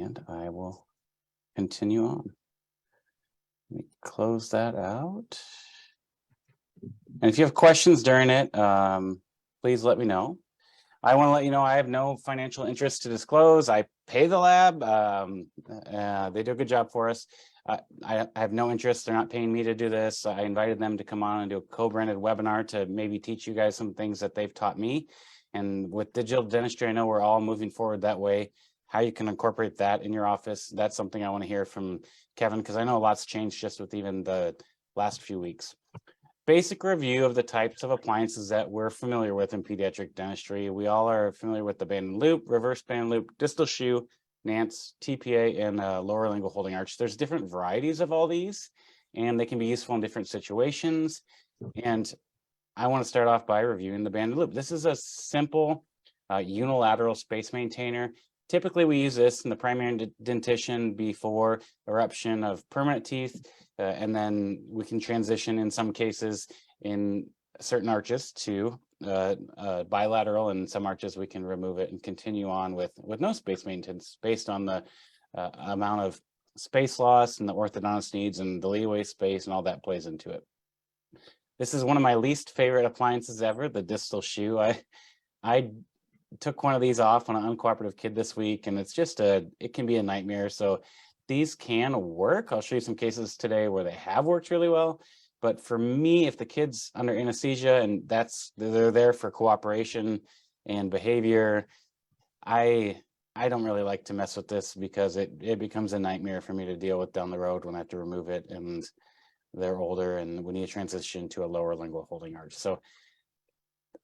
and I will continue on. Let me close that out. And if you have questions during it, please let me know. I want to let you know I have no financial interest to disclose. I pay the lab. They do a good job for us. I have no interest. They're not paying me to do this. I invited them to come on and do a co-branded webinar to maybe teach you guys some things that they've taught me. And with digital dentistry, I know we're all moving forward that way. How you can incorporate that in your office, that's something I want to hear from Kevin, because I know a lot's changed just with even the last few weeks. Basic review of the types of appliances that we're familiar with in pediatric dentistry. We all are familiar with the band and loop, reverse band and loop, distal shoe, Nance, TPA, and lower lingual holding arch. There's different varieties of all these, and they can be useful in different situations. And I want to start off by reviewing the band and loop. This is a simple unilateral space maintainer. Typically, we use this in the primary dentition before eruption of permanent teeth, and then we can transition in some cases in certain arches to bilateral, and some arches we can remove it and continue on with no space maintenance based on the amount of space loss and the orthodontist needs and the leeway space and all that plays into it. This is one of my least favorite appliances ever, the distal shoe. I took one of these off on an uncooperative kid this week, and it's just it can be a nightmare. So these can work. I'll show you some cases today where they have worked really well. But for me, if the kid's under anesthesia and they're there for cooperation and behavior, I don't really like to mess with this because it becomes a nightmare for me to deal with down the road when I have to remove it and they're older and we need to transition to a lower lingual holding arch. So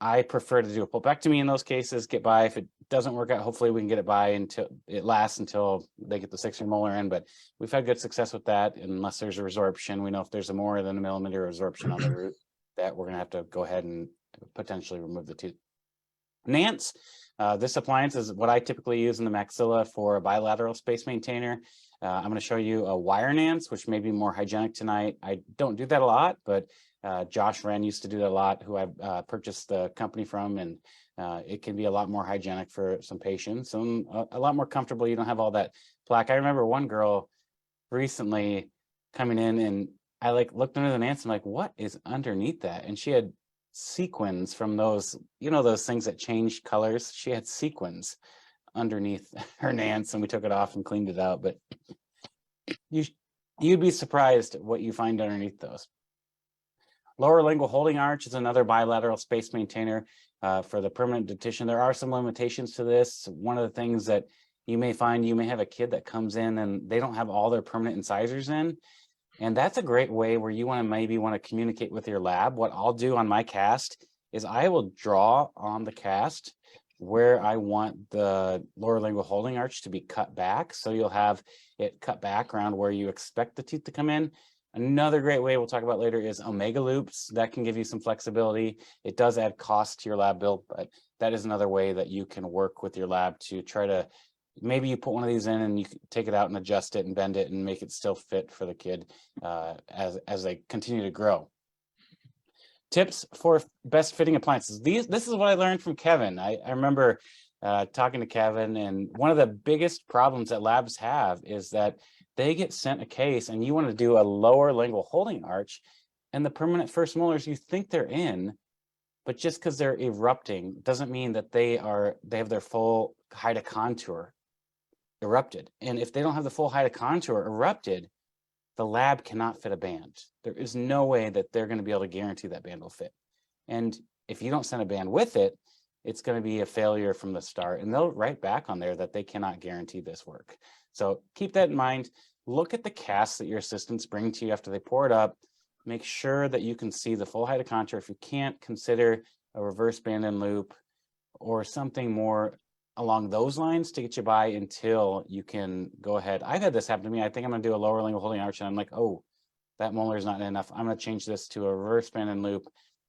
I prefer to do a pulpectomy in those cases, get by. If it doesn't work out, hopefully we can get it by until it lasts until they get the 6th molar in. But we've had good success with that. Unless there's a resorption, we know if there's a more than a millimeter resorption on the root, that we're going to have to go ahead and potentially remove the tooth. Nance, this appliance is what I typically use in the maxilla for a bilateral space maintainer. I'm going to show you a wire Nance, which may be more hygienic tonight. I don't do that a lot, but Josh Wren used to do that a lot, who I purchased the company from, and it can be a lot more hygienic for some patients and a lot more comfortable. You don't have all that plaque. I remember one girl recently coming in and I looked under the Nance and I'm like, what is underneath that? And she had sequins from those, those things that change colors. She had sequins underneath her Nance and we took it off and cleaned it out. But you'd be surprised what you find underneath those. Lower lingual holding arch is another bilateral space maintainer for the permanent dentition. There are some limitations to this. One of the things that you may find, you may have a kid that comes in and they don't have all their permanent incisors in. And that's a great way where you maybe want to communicate with your lab. What I'll do on my cast is I will draw on the cast where I want the lower lingual holding arch to be cut back. So you'll have it cut back around where you expect the teeth to come in. Another great way we'll talk about later is omega loops. That can give you some flexibility. It does add cost to your lab bill, but that is another way that you can work with your lab to try to, maybe you put one of these in and you can take it out and adjust it and bend it and make it still fit for the kid as they continue to grow. Tips for best fitting appliances. This is what I learned from Kevin. I remember talking to Kevin, and one of the biggest problems that labs have is that they get sent a case and you want to do a lower lingual holding arch and the permanent first molars you think they're in, but just because they're erupting doesn't mean that they have their full height of contour erupted. And if they don't have the full height of contour erupted, the lab cannot fit a band. There is no way that they're going to be able to guarantee that band will fit. And if you don't send a band with it, it's going to be a failure from the start. And they'll write back on there that they cannot guarantee this work. So keep that in mind. Look at the casts that your assistants bring to you after they pour it up. Make sure that you can see the full height of contour. If you can't, consider a reverse band and loop or something more along those lines to get you by until you can go ahead. I've had this happen to me. I think I'm going to do a lower lingual holding arch and I'm like, oh, that molar is not enough. I'm going to change this to a reverse band and loop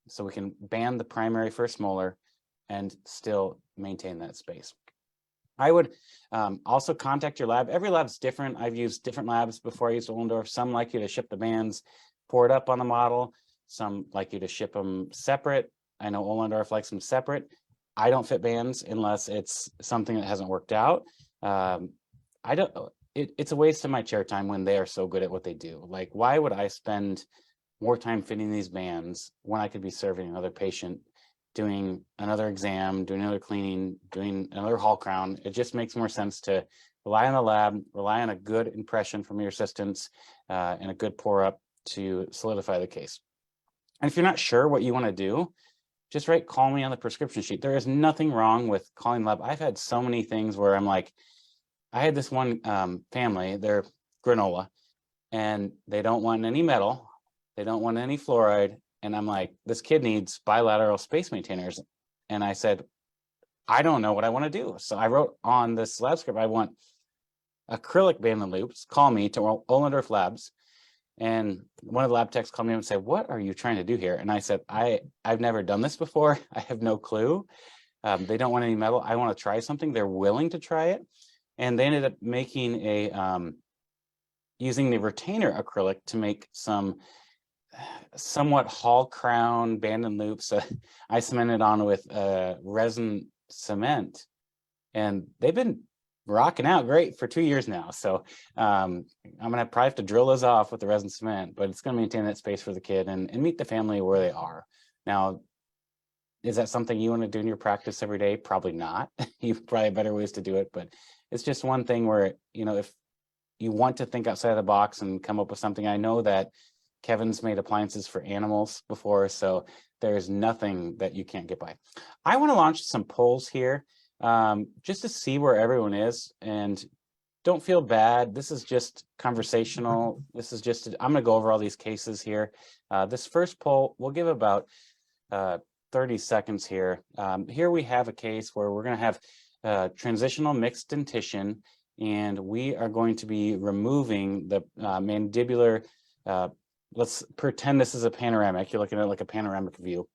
so we can band the primary first molar and still maintain that space. I would also contact your lab. Every lab's different. I've used different labs before I used Ohlendorf. Some like you to ship the bands, pour it up on the model. Some like you to ship them separate. I know Ohlendorf likes them separate. I don't fit bands unless it's something that hasn't worked out. it's a waste of my chair time when they are so good at what they do. Like, why would I spend more time fitting these bands when I could be serving another patient, doing another exam, doing another cleaning, doing another hall crown? It just makes more sense to rely on the lab, rely on a good impression from your assistants, and a good pour up to solidify the case. And if you're not sure what you want to do, just write "call me" on the prescription sheet. There is nothing wrong with calling lab. I've had so many things where I'm like, I had this one family, they're granola, and they don't want any metal, they don't want any fluoride, and I'm like, this kid needs bilateral space maintainers. And I said, I don't know what I want to do. So I wrote on this lab script, I want acrylic band and loops, call me to Ollendorf Labs. And one of the lab techs called me and said, what are you trying to do here? And I said, I've never done this before. I have no clue. They don't want any metal. I want to try something. They're willing to try it. And they ended up making using the retainer acrylic to make some somewhat hall crown band and loops. I cemented on with resin cement, and they've been rocking out great for 2 years now. So I'm gonna probably have to drill those off with the resin cement, but it's gonna maintain that space for the kid and meet the family where they are. Now, is that something you want to do in your practice every day? Probably not. You've probably have better ways to do it, but it's just one thing where, you know, if you want to think outside of the box and come up with something. I know that Kevin's made appliances for animals before, so there's nothing that you can't get by. I want to launch some polls here just to see where everyone is, and don't feel bad. This is just conversational. This is just, I'm going to go over all these cases here. This first poll, we'll give about 30 seconds here. Here we have a case where we're going to have transitional mixed dentition, and we are going to be removing the mandibular, let's pretend this is a panoramic. You're looking at like a panoramic view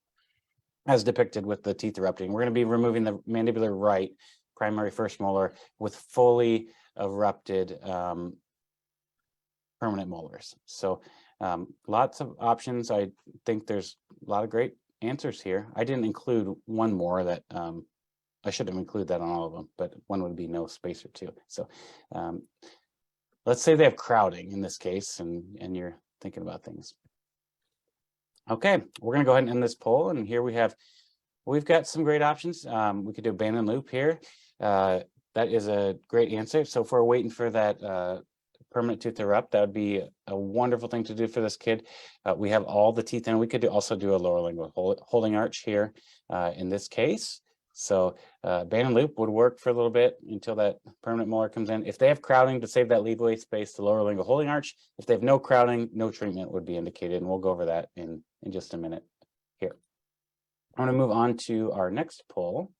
as depicted with the teeth erupting. We're going to be removing the mandibular right primary first molar with fully erupted permanent molars. So lots of options. I think there's a lot of great answers here. I didn't include one more that I should have included that on all of them, but one would be no spacer too. So let's say they have crowding in this case, and you're thinking about things. Okay, we're going to go ahead and end this poll, and here we've got some great options. We could do a band and loop here. That is a great answer. So if we're waiting for that permanent tooth to erupt, that would be a wonderful thing to do for this kid. We have all the teeth in. We could also do a lower lingual holding arch here in this case. So band and loop would work for a little bit until that permanent molar comes in. If they have crowding, to save that leadway space, the lower lingual holding arch. If they have no crowding, no treatment would be indicated, and we'll go over that in just a minute here. I'm going to move on to our next poll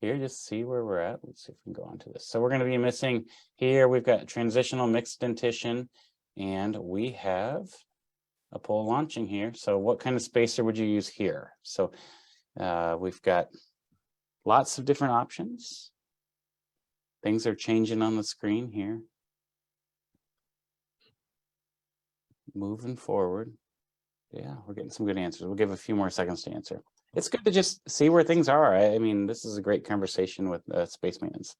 here, just see where we're at. Let's see if we can go on to this. So we're going to be missing here. We've got transitional mixed dentition, and we have a poll launching here. So what kind of spacer would you use here? So we've got lots of different options. Things are changing on the screen here. Moving forward. Yeah, we're getting some good answers. We'll give a few more seconds to answer. It's good to just see where things are. I mean, this is a great conversation with space maintenance.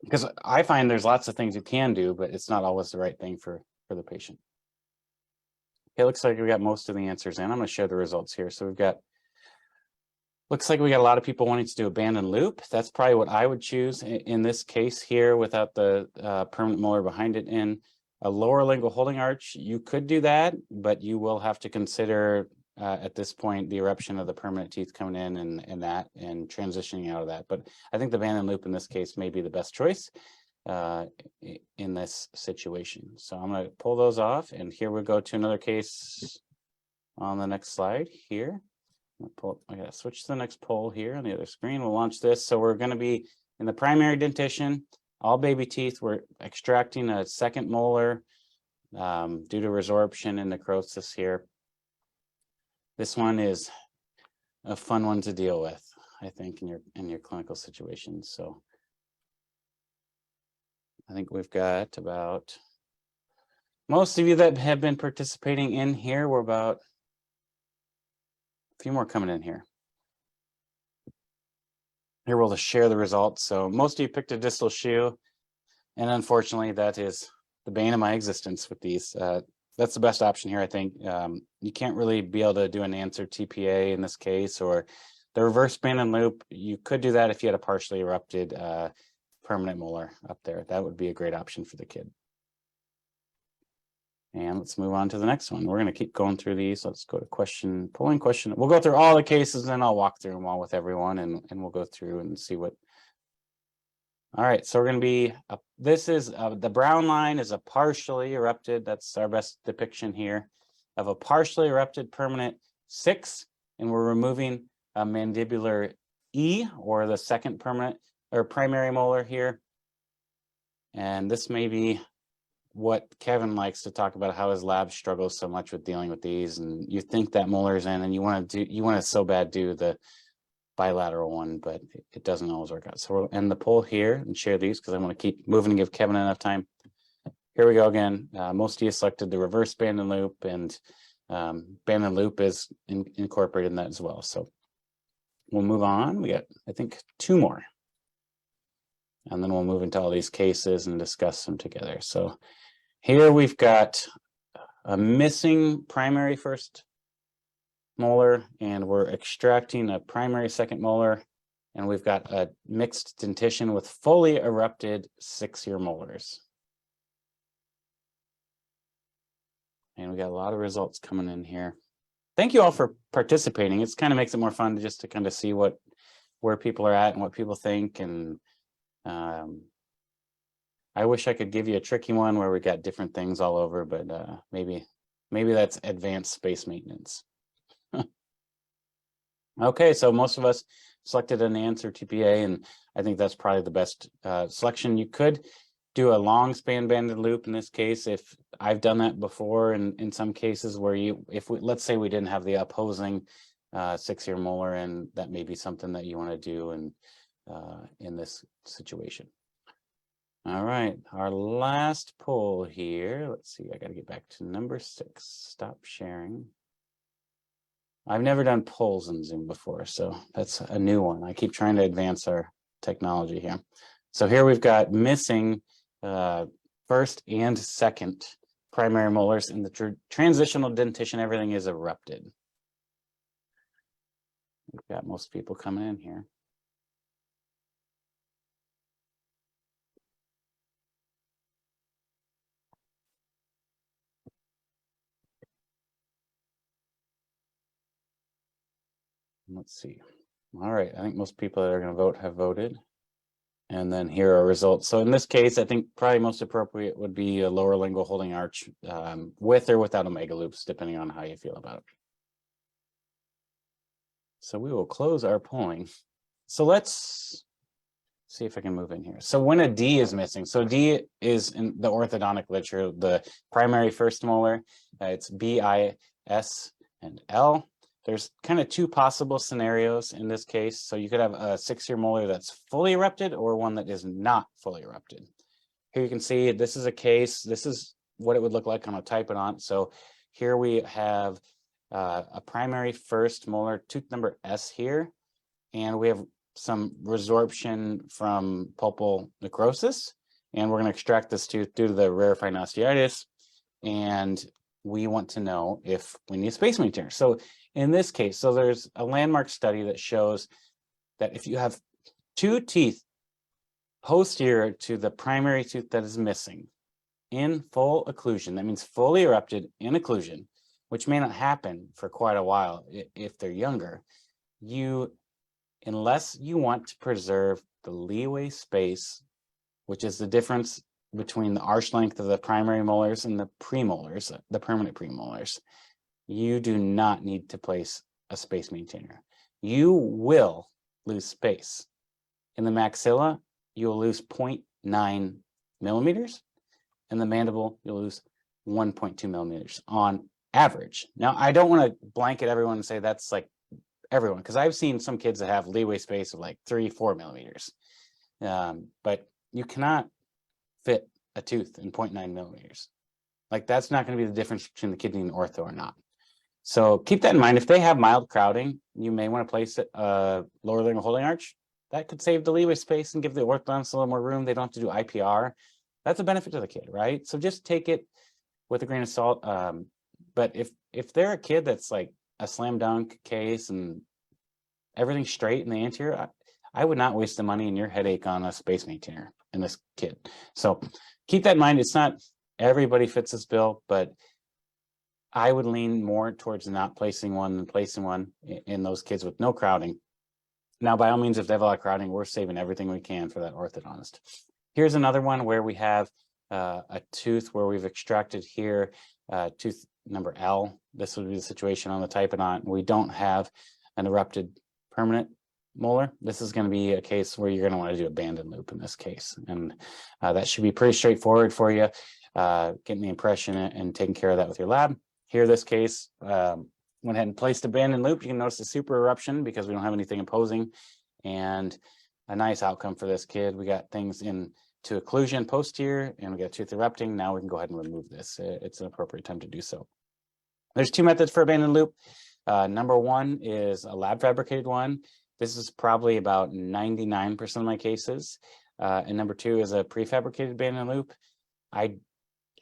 Because I find there's lots of things you can do, but it's not always the right thing for the patient. Okay, looks like we got most of the answers in. I'm going to share the results here. So we've got, looks like we got a lot of people wanting to do a band and loop. That's probably what I would choose in this case here without the permanent molar behind it in. A lower lingual holding arch, you could do that, but you will have to consider at this point the eruption of the permanent teeth coming in and transitioning out of that. But I think the band and loop in this case may be the best choice in this situation. So I'm going to pull those off, and here we go to another case on the next slide here. I got to switch to the next poll here on the other screen. We'll launch this. So we're going to be in the primary dentition. All baby teeth, we're extracting a second molar due to resorption and necrosis here. This one is a fun one to deal with, I think, in your clinical situation. So I think we've got about, most of you that have been participating in here, we're about a few more coming in here. here we'll just share the results. So most of you picked a distal shoe, and unfortunately that is the bane of my existence with these. That's the best option here, I think. You can't really be able to do an answer TPA in this case, or the reverse band and loop. You could do that if you had a partially erupted permanent molar up there. That would be a great option for the kid. And let's move on to the next one. We're going to keep going through these. Let's go to polling question. We'll go through all the cases, and then I'll walk through them all with everyone, and we'll go through and see what. All right, so we're going to be, this is, the brown line is a partially erupted, that's our best depiction here, of a partially erupted permanent 6, and we're removing a mandibular E, or the second permanent, or primary molar here. And this may be what Kevin likes to talk about, how his lab struggles so much with dealing with these, and you think that molar's in, and you want to so bad do the bilateral one, but it doesn't always work out. So we'll end the poll here and share these because I want to keep moving and give Kevin enough time. Here we go again. Most of you selected the reverse band and loop, and band and loop is incorporated in that as well. So we'll move on. We got, I think, 2 more. And then we'll move into all these cases and discuss them together. So here we've got a missing primary first molar, and we're extracting a primary second molar, and we've got a mixed dentition with fully erupted 6-year molars. And we got a lot of results coming in here. Thank you all for participating. It's kind of makes it more fun just to kind of see where people are at and what people think. And I wish I could give you a tricky one where we got different things all over, but maybe that's advanced space maintenance. Okay, so most of us selected an answer TPA, and I think that's probably the best selection. You could do a long span banded loop in this case. If I've done that before in some cases where let's say we didn't have the opposing 6-year molar, and that may be something that you want to do in this situation. All right, our last poll here. Let's see, I got to get back to number 6. Stop sharing. I've never done polls in Zoom before, so that's a new one. I keep trying to advance our technology here. So here we've got missing first and second primary molars, and the transitional dentition, everything is erupted. We've got most people coming in here. Let's see. All right, I think most people that are going to vote have voted. And then here are results. So in this case, I think probably most appropriate would be a lower lingual holding arch with or without omega loops, depending on how you feel about it. So we will close our polling. So let's see if I can move in here. So when a D is missing, so D is in the orthodontic literature, the primary first molar, it's B, I, S, and L. There's kind of 2 possible scenarios in this case. So you could have a 6-year molar that's fully erupted or one that is not fully erupted. Here you can see this is a case. This is what it would look like. I'm going to type it on. So here we have a primary first molar, tooth number S here, and we have some resorption from pulpal necrosis, and we're going to extract this tooth due to the rarefying osteitis, and we want to know if we need a space maintainer. So in this case, so there's a landmark study that shows that if you have 2 teeth posterior to the primary tooth that is missing in full occlusion, that means fully erupted in occlusion, which may not happen for quite a while if they're younger, unless you want to preserve the leeway space, which is the difference between the arch length of the primary molars and the premolars, the permanent premolars, you do not need to place a space maintainer. You will lose space. In the maxilla, you'll lose 0.9 millimeters. In the mandible, you'll lose 1.2 millimeters on average. Now, I don't want to blanket everyone and say that's like everyone, because I've seen some kids that have leeway space of like 3-4 millimeters. But you cannot fit a tooth in 0.9 millimeters. Like, that's not going to be the difference between the kidney and ortho or not. So keep that in mind. If they have mild crowding, you may want to place a lower lingual holding arch. that could save the leeway space and give the orthodontist a little more room. They don't have to do IPR. That's a benefit to the kid, right? So just take it with a grain of salt. But if they're a kid that's like a slam dunk case and everything's straight in the anterior, I would not waste the money and your headache on a space maintainer in this kid. So keep that in mind. It's not everybody fits this bill, but I would lean more towards not placing one than placing one in those kids with no crowding. Now, by all means, if they have a lot of crowding, we're saving everything we can for that orthodontist. Here's another one where we have a tooth where we've extracted here, tooth number L. This would be the situation on the typodont. We don't have an erupted permanent molar. This is going to be a case where you're going to want to do a band and loop in this case. And that should be pretty straightforward for you, getting the impression and taking care of that with your lab. Here, this case, went ahead and placed a band and loop. You can notice the super eruption because we don't have anything imposing, and a nice outcome for this kid. We got things into occlusion posterior, and we got tooth erupting. Now we can go ahead and remove this. It's an appropriate time to do so. There's two methods for a band and loop. Number one is a lab fabricated one. This is probably about 99% of my cases. And number two is a prefabricated band and loop. I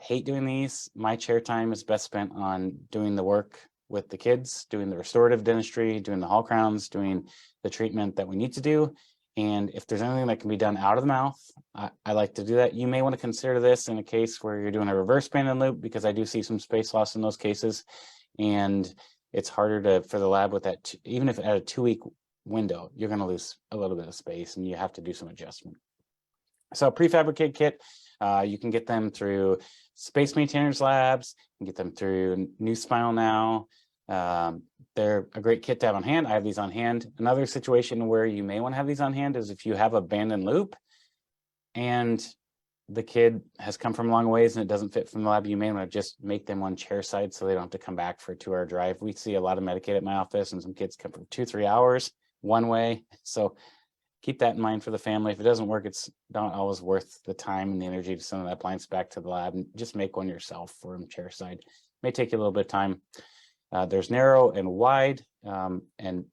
hate doing these. My chair time is best spent on doing the work with the kids, doing the restorative dentistry, doing the hall crowns, doing the treatment that we need to do. And if there's anything that can be done out of the mouth, I like to do that. You may want to consider this in a case where you're doing a reverse band and loop, because I do see some space loss in those cases. And it's harder for the lab with that, even if at a 2-week window, you're going to lose a little bit of space and you have to do some adjustment. So prefabricated kit, you can get them through Space Maintainers Labs, you can get them through New Smile now. They're a great kit to have on hand. I have these on hand. Another situation where you may want to have these on hand is if you have a band and loop and the kid has come from a long ways and it doesn't fit from the lab, you may want to just make them on chair side so they don't have to come back for a 2-hour drive. We see a lot of Medicaid at my office, and some kids come from 2-3 hours one way. So keep that in mind for the family. If it doesn't work, it's not always worth the time and the energy to send that appliance back to the lab, and just make one yourself for them chair side. It may take you a little bit of time. There's narrow and wide, and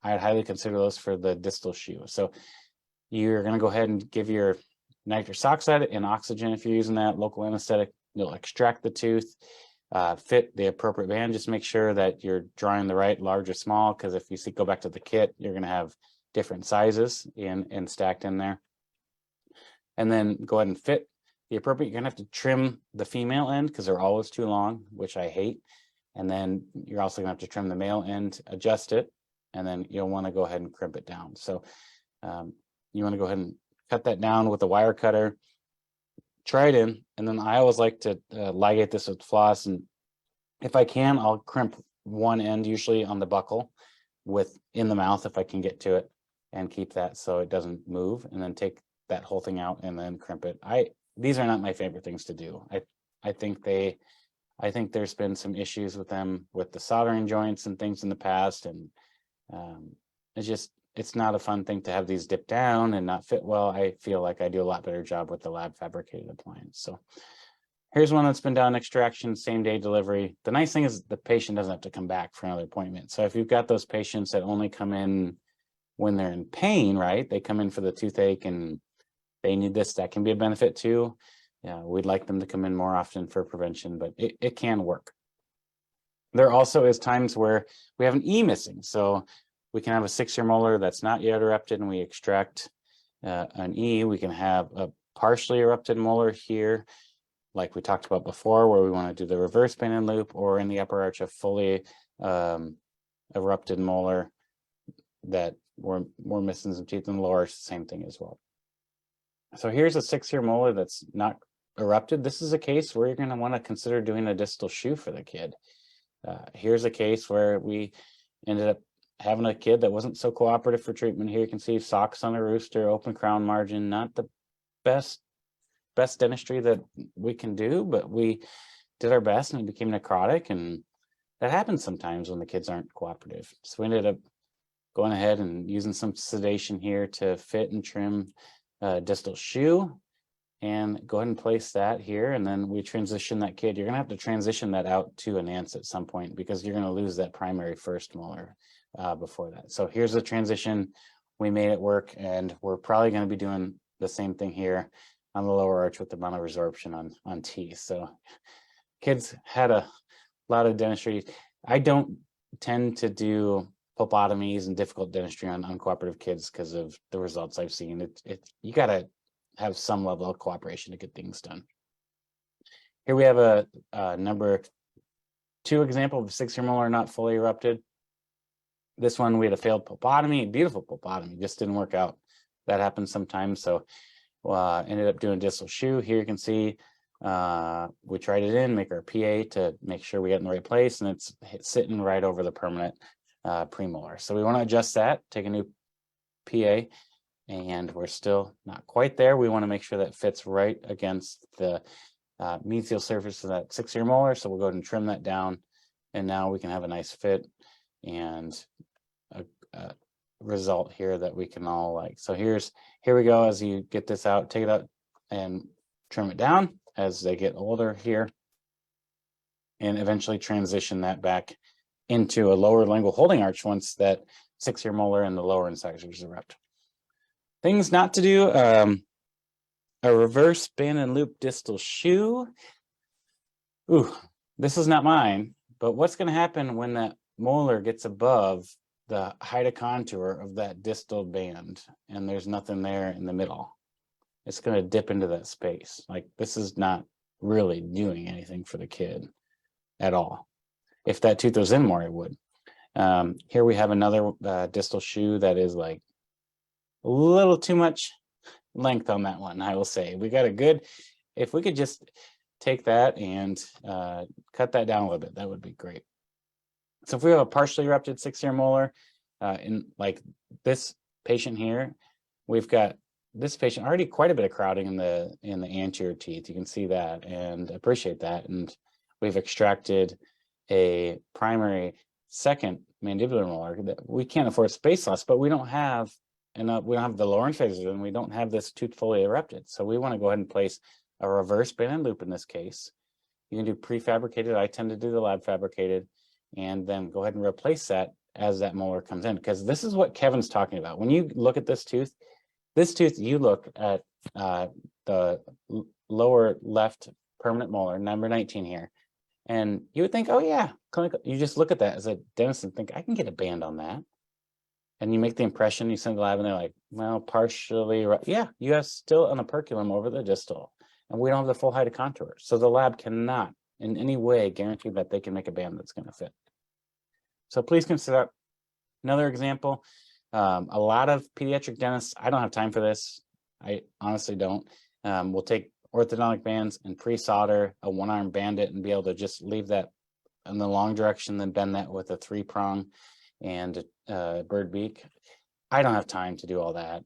I'd highly consider those for the distal shoe. So you're going to go ahead and give your nitrous oxide and oxygen if you're using that local anesthetic. You'll extract the tooth, fit the appropriate band. Just make sure that you're drawing the right large or small, because if you go back to the kit, you're going to have different sizes and stacked in there. And then go ahead and fit the appropriate. You're going to have to trim the female end because they're always too long, which I hate. And then you're also going to have to trim the male end, adjust it, and then you'll want to go ahead and crimp it down. So you want to go ahead and cut that down with a wire cutter, try it in, and then I always like to ligate this with floss. And if I can, I'll crimp one end, usually on the buccal, in the mouth if I can get to it, and keep that so it doesn't move, and then take that whole thing out and then crimp it. These are not my favorite things to do. I think there's been some issues with them with the soldering joints and things in the past, and it's not a fun thing to have these dip down and not fit well. I feel like I do a lot better job with the lab fabricated appliance. So here's one that's been done, extraction, same day delivery. The nice thing is the patient doesn't have to come back for another appointment. So if you've got those patients that only come in when they're in pain, right? They come in for the toothache and they need this, that can be a benefit too. Yeah, we'd like them to come in more often for prevention, but it can work. There also is times where we have an E missing. So we can have a 6-year molar that's not yet erupted and we extract an E. We can have a partially erupted molar here, like we talked about before, where we want to do the reverse band and loop, or in the upper arch, a fully erupted molar that we're missing some teeth in the lower arch, same thing as well. So here's a 6-year molar that's not erupted. This is a case where you're going to want to consider doing a distal shoe for the kid. Here's a case where we ended up having a kid that wasn't so cooperative for treatment. Here you can see socks on a rooster, open crown margin, not the best dentistry that we can do, but we did our best and it became necrotic, and that happens sometimes when the kids aren't cooperative. So we ended up going ahead and using some sedation here to fit and trim distal shoe, and go ahead and place that here, and then we transition that kid. You're going to have to transition that out to a Nance at some point because you're going to lose that primary first molar before that. So here's the transition we made it work, and we're probably going to be doing the same thing here on the lower arch with the maloresorption on teeth. So kids had a lot of dentistry. I don't tend to do pulpotomies and difficult dentistry on uncooperative kids because of the results I've seen. You got to have some level of cooperation to get things done. Here we have a number 2 example of a 6-year molar not fully erupted. This one, we had a failed pulpotomy, beautiful pulpotomy, just didn't work out. That happens sometimes. So ended up doing distal shoe. Here you can see we tried it in, make our PA to make sure we get in the right place, and it's sitting right over the permanent premolar. So we want to adjust that, take a new PA, and we're still not quite there. We want to make sure that fits right against the mesial surface of that 6-year molar. So we'll go ahead and trim that down, and now we can have a nice fit and a result here that we can all like. So here we go. As you get this out, take it out and trim it down as they get older here, and eventually transition that back into a lower lingual holding arch once that 6-year molar and the lower incisors erupt. Things not to do: a reverse band and loop distal shoe. Ooh, this is not mine, but what's going to happen when that molar gets above the height of contour of that distal band and there's nothing there in the middle? It's going to dip into that space. Like, this is not really doing anything for the kid at all. If that tooth was in more, it would. Here we have another distal shoe that is like a little too much length on that one, I will say. We got a good, if we could just take that and cut that down a little bit, that would be great. So if we have a partially erupted 6-year molar, in like this patient here, we've got this patient already quite a bit of crowding in the anterior teeth. You can see that and appreciate that. And we've extracted a primary second mandibular molar that we can't afford space loss, but we don't have enough. We don't have the lower incisors, and we don't have this tooth fully erupted. So we want to go ahead and place a reverse band and loop in this case. You can do prefabricated. I tend to do the lab fabricated, and then go ahead and replace that as that molar comes in, because this is what Kevin's talking about. When you look at this tooth, you look at the lower left permanent molar, number 19 here, and you would think, oh yeah, clinical. You just look at that as a dentist and think, I can get a band on that. And you make the impression, you send the lab, and they're like, well, partially, yeah, you have still an operculum over the distal, and we don't have the full height of contour. So the lab cannot in any way guarantee that they can make a band that's going to fit. So please consider another example. A lot of pediatric dentists, I don't have time for this. I honestly don't. We'll take orthodontic bands and pre-solder a 1-arm bandit and be able to just leave that in the long direction, then bend that with a 3-prong and bird beak. I don't have time to do all that.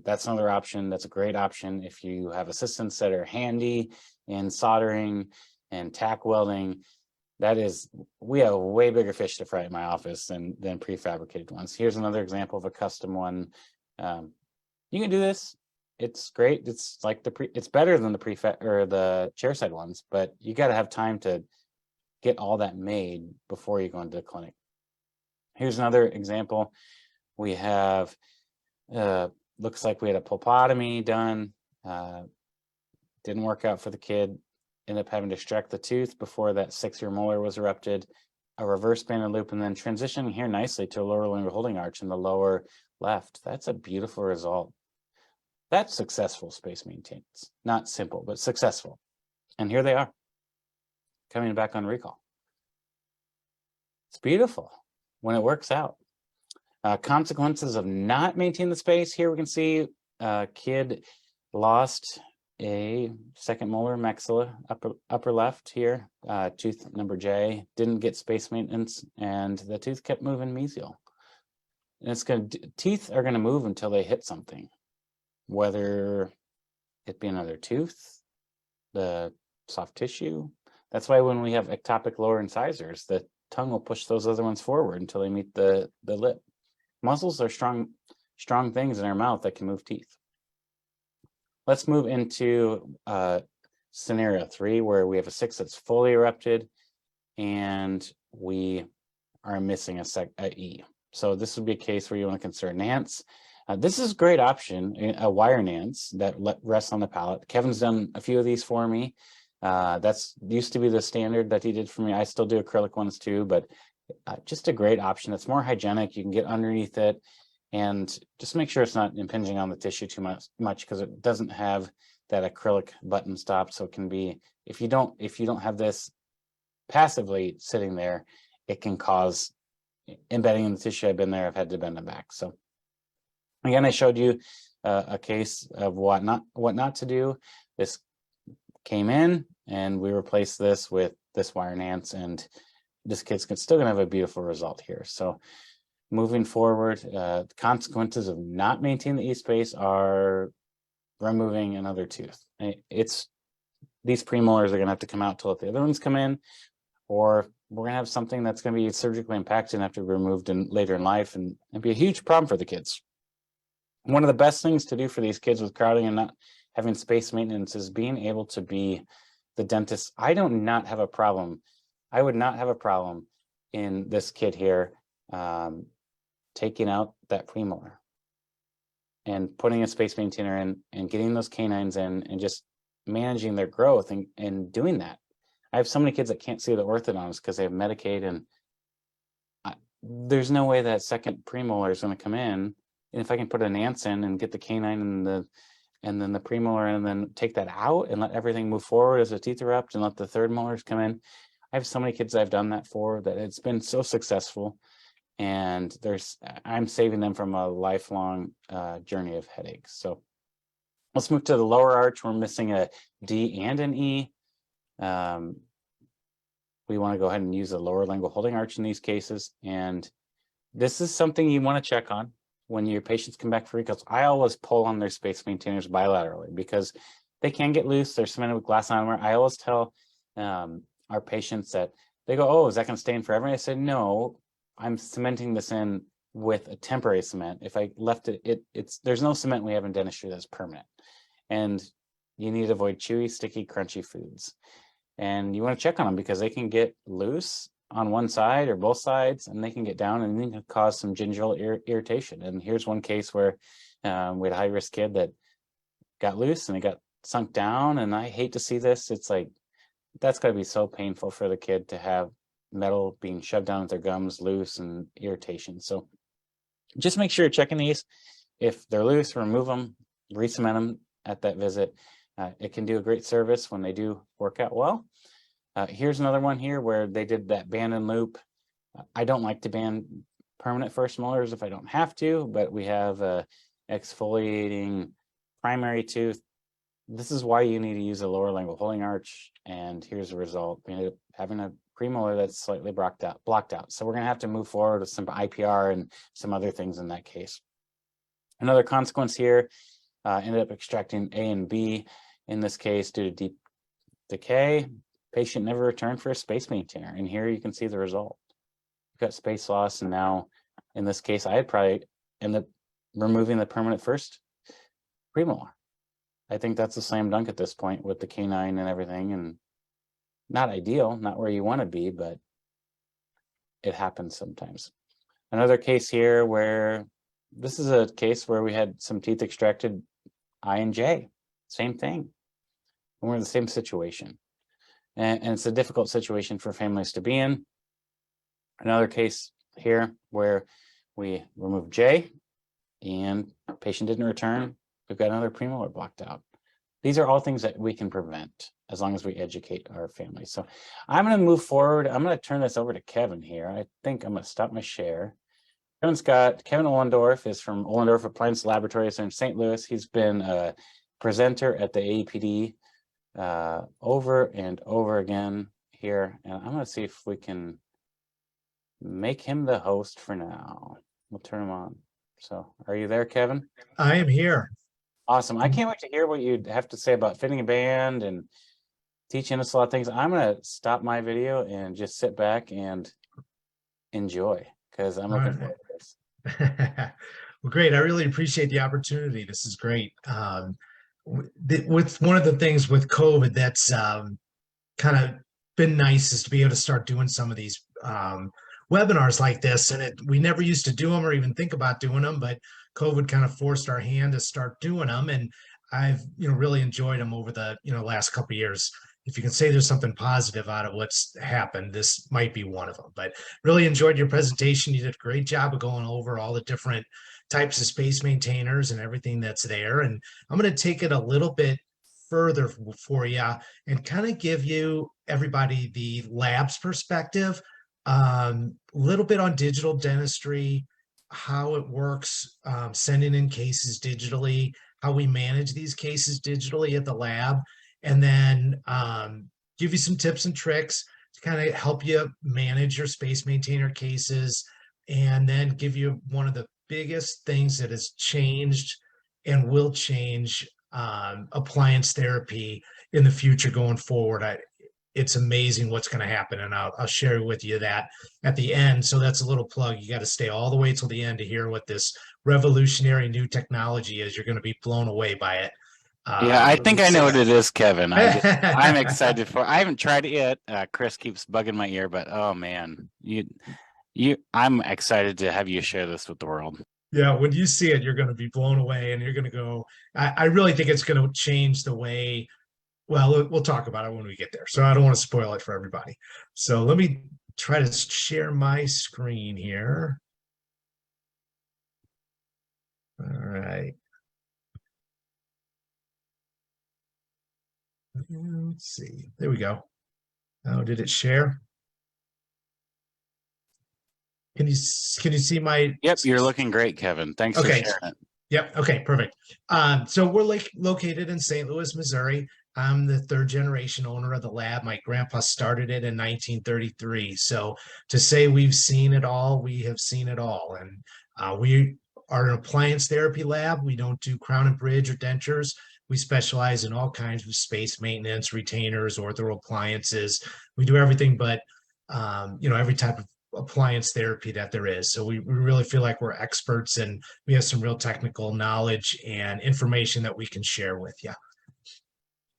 That's another option. That's a great option if you have assistants that are handy in soldering and tack welding. We have a way bigger fish to fry at my office than prefabricated ones. Here's another example of a custom one. You can do this. It's great. It's like it's better than the the chairside ones, but you got to have time to get all that made before you go into the clinic. Here's another example. We have, looks like we had a pulpotomy done. Didn't work out for the kid. Ended up having to extract the tooth before that 6-year molar was erupted. A reverse band and loop, and then transitioning here nicely to a lower lingual holding arch in the lower left. That's a beautiful result. That's successful space maintenance. Not simple, but successful. And here they are, coming back on recall. It's beautiful when it works out. Consequences of not maintaining the space. Here we can see a kid lost a second molar maxilla, upper left here, tooth number J, didn't get space maintenance, and the tooth kept moving mesial. And teeth are gonna move until they hit something, whether it be another tooth, the soft tissue. That's why when we have ectopic lower incisors, the tongue will push those other ones forward until they meet the lip. Muscles are strong things in our mouth that can move teeth. Let's move into scenario 3, where we have a 6 that's fully erupted and we are missing a E. So this would be a case where you want to consider Nance. This is a great option, a wire nance that rests on the palate. Kevin's done a few of these for me. That's used to be the standard that he did for me. I still do acrylic ones too, but just a great option. It's more hygienic. You can get underneath it and just make sure it's not impinging on the tissue too much because it doesn't have that acrylic button stop. So it can be, if you don't have this passively sitting there, it can cause embedding in the tissue. I've been there. I've had to bend them back. So again, I showed you a case of what not to do. This came in and we replaced this with this wire nance, and this kid's still gonna have a beautiful result here. So moving forward, consequences of not maintaining the E-space are removing another tooth. These premolars are gonna have to come out to let the other ones come in, or we're gonna have something that's gonna be surgically impacted and have to be removed later in life, and be a huge problem for the kids. One of the best things to do for these kids with crowding and not having space maintenance is being able to be the dentist. I would not have a problem in this kid here taking out that premolar and putting a space maintainer in and getting those canines in and just managing their growth and doing that. I have so many kids that can't see the orthodontist because they have Medicaid, and there's no way that second premolar is going to come in. And if I can put an nance in and get the canine and then the premolar and then take that out and let everything move forward as the teeth erupt and let the third molars come in. I have so many kids I've done that for that it's been so successful, and I'm saving them from a lifelong journey of headaches. So let's move to the lower arch. We're missing a D and an E. We want to go ahead and use a lower lingual holding arch in these cases. And this is something you want to check on when your patients come back for recalls. I always pull on their space maintainers bilaterally because they can get loose. They're cemented with glass ionomer. I always tell our patients that they go, "Oh, is that going to stay in forever?" And I said, "No, I'm cementing this in with a temporary cement. If I left it, there's no cement we have in dentistry that's permanent. And you need to avoid chewy, sticky, crunchy foods. And you want to check on them because they can get loose on one side or both sides, and they can get down and they can cause some gingival irritation. And here's one case where we had a high-risk kid that got loose and it got sunk down, and I hate to see this. It's like, that's got to be so painful for the kid to have metal being shoved down with their gums loose and irritation. So just make sure you're checking these. If they're loose, remove them, re-cement them at that visit. It can do a great service when they do work out well. Here's another one here where they did that band and loop. I don't like to band permanent first molars if I don't have to, but we have a exfoliating primary tooth. This is why you need to use a lower lingual holding arch, and here's the result. We ended up having a premolar that's slightly blocked out. So we're gonna have to move forward with some IPR and some other things in that case. Another consequence here, ended up extracting A and B in this case due to deep decay. Patient never returned for a space maintainer, and here you can see the result. You've got space loss, and now in this case I'd probably end up removing the permanent first premolar. I think that's a slam dunk at this point with the canine and everything, and not ideal, not where you want to be, but it happens sometimes. Another case here where this is a case where we had some teeth extracted, I and J, same thing. We're in the same situation. And it's a difficult situation for families to be in. Another case here where we removed J and patient didn't return. We've got another premolar blocked out. These are all things that we can prevent as long as we educate our families. So I'm going to move forward. I'm going to turn this over to Kevin here. I think I'm going to stop my share. Kevin Ohlendorf is from Ohlendorf Appliance Laboratories in St. Louis. He's been a presenter at the AEPD over and over again here. And I'm going to see if we can make him the host for now. We'll turn him on. So are you there, Kevin? I am here. Awesome. I can't wait to hear what you'd have to say about fitting a band and teaching us a lot of things. I'm going to stop my video and just sit back and enjoy, because I'm looking forward to this. Well, great. I really appreciate the opportunity. This is great. With one of the things with COVID that's kind of been nice is to be able to start doing some of these webinars like this. And we never used to do them or even think about doing them, but COVID kind of forced our hand to start doing them. And I've, really enjoyed them over the, last couple of years. If you can say there's something positive out of what's happened, this might be one of them. But really enjoyed your presentation. You did a great job of going over all the different types of space maintainers and everything that's there. And I'm going to take it a little bit further for you and kind of give you everybody the lab's perspective, a little bit on digital dentistry, how it works, sending in cases digitally, how we manage these cases digitally at the lab, and then give you some tips and tricks to kind of help you manage your space maintainer cases, and then give you one of the biggest things that has changed and will change appliance therapy in the future going forward. It's amazing what's going to happen, and I'll share with you that at the end. So that's a little plug. You got to stay all the way till the end to hear what this revolutionary new technology is. You're going to be blown away by it. Yeah, I think I know what it is, Kevin. I'm excited for. I haven't tried it yet. Chris keeps bugging my ear, but oh man, I'm excited to have you share this with the world. Yeah, when you see it, you're going to be blown away, and you're going to go. I really think it's going to change the way. Well, we'll talk about it when we get there. So I don't want to spoil it for everybody. So let me try to share my screen here. All right. Let's see. There we go. Oh, did it share? Can you see my? Yep, you're looking great, Kevin. Thanks for sharing it. Yep. Okay, perfect. So we're located in St. Louis, Missouri. I'm the third generation owner of the lab. My grandpa started it in 1933. So to say we've seen it all, we have seen it all. And we are an appliance therapy lab. We don't do crown and bridge or dentures. We specialize in all kinds of space maintenance, retainers, ortho appliances. We do everything but, every type of appliance therapy that there is. So we really feel like we're experts, and we have some real technical knowledge and information that we can share with you.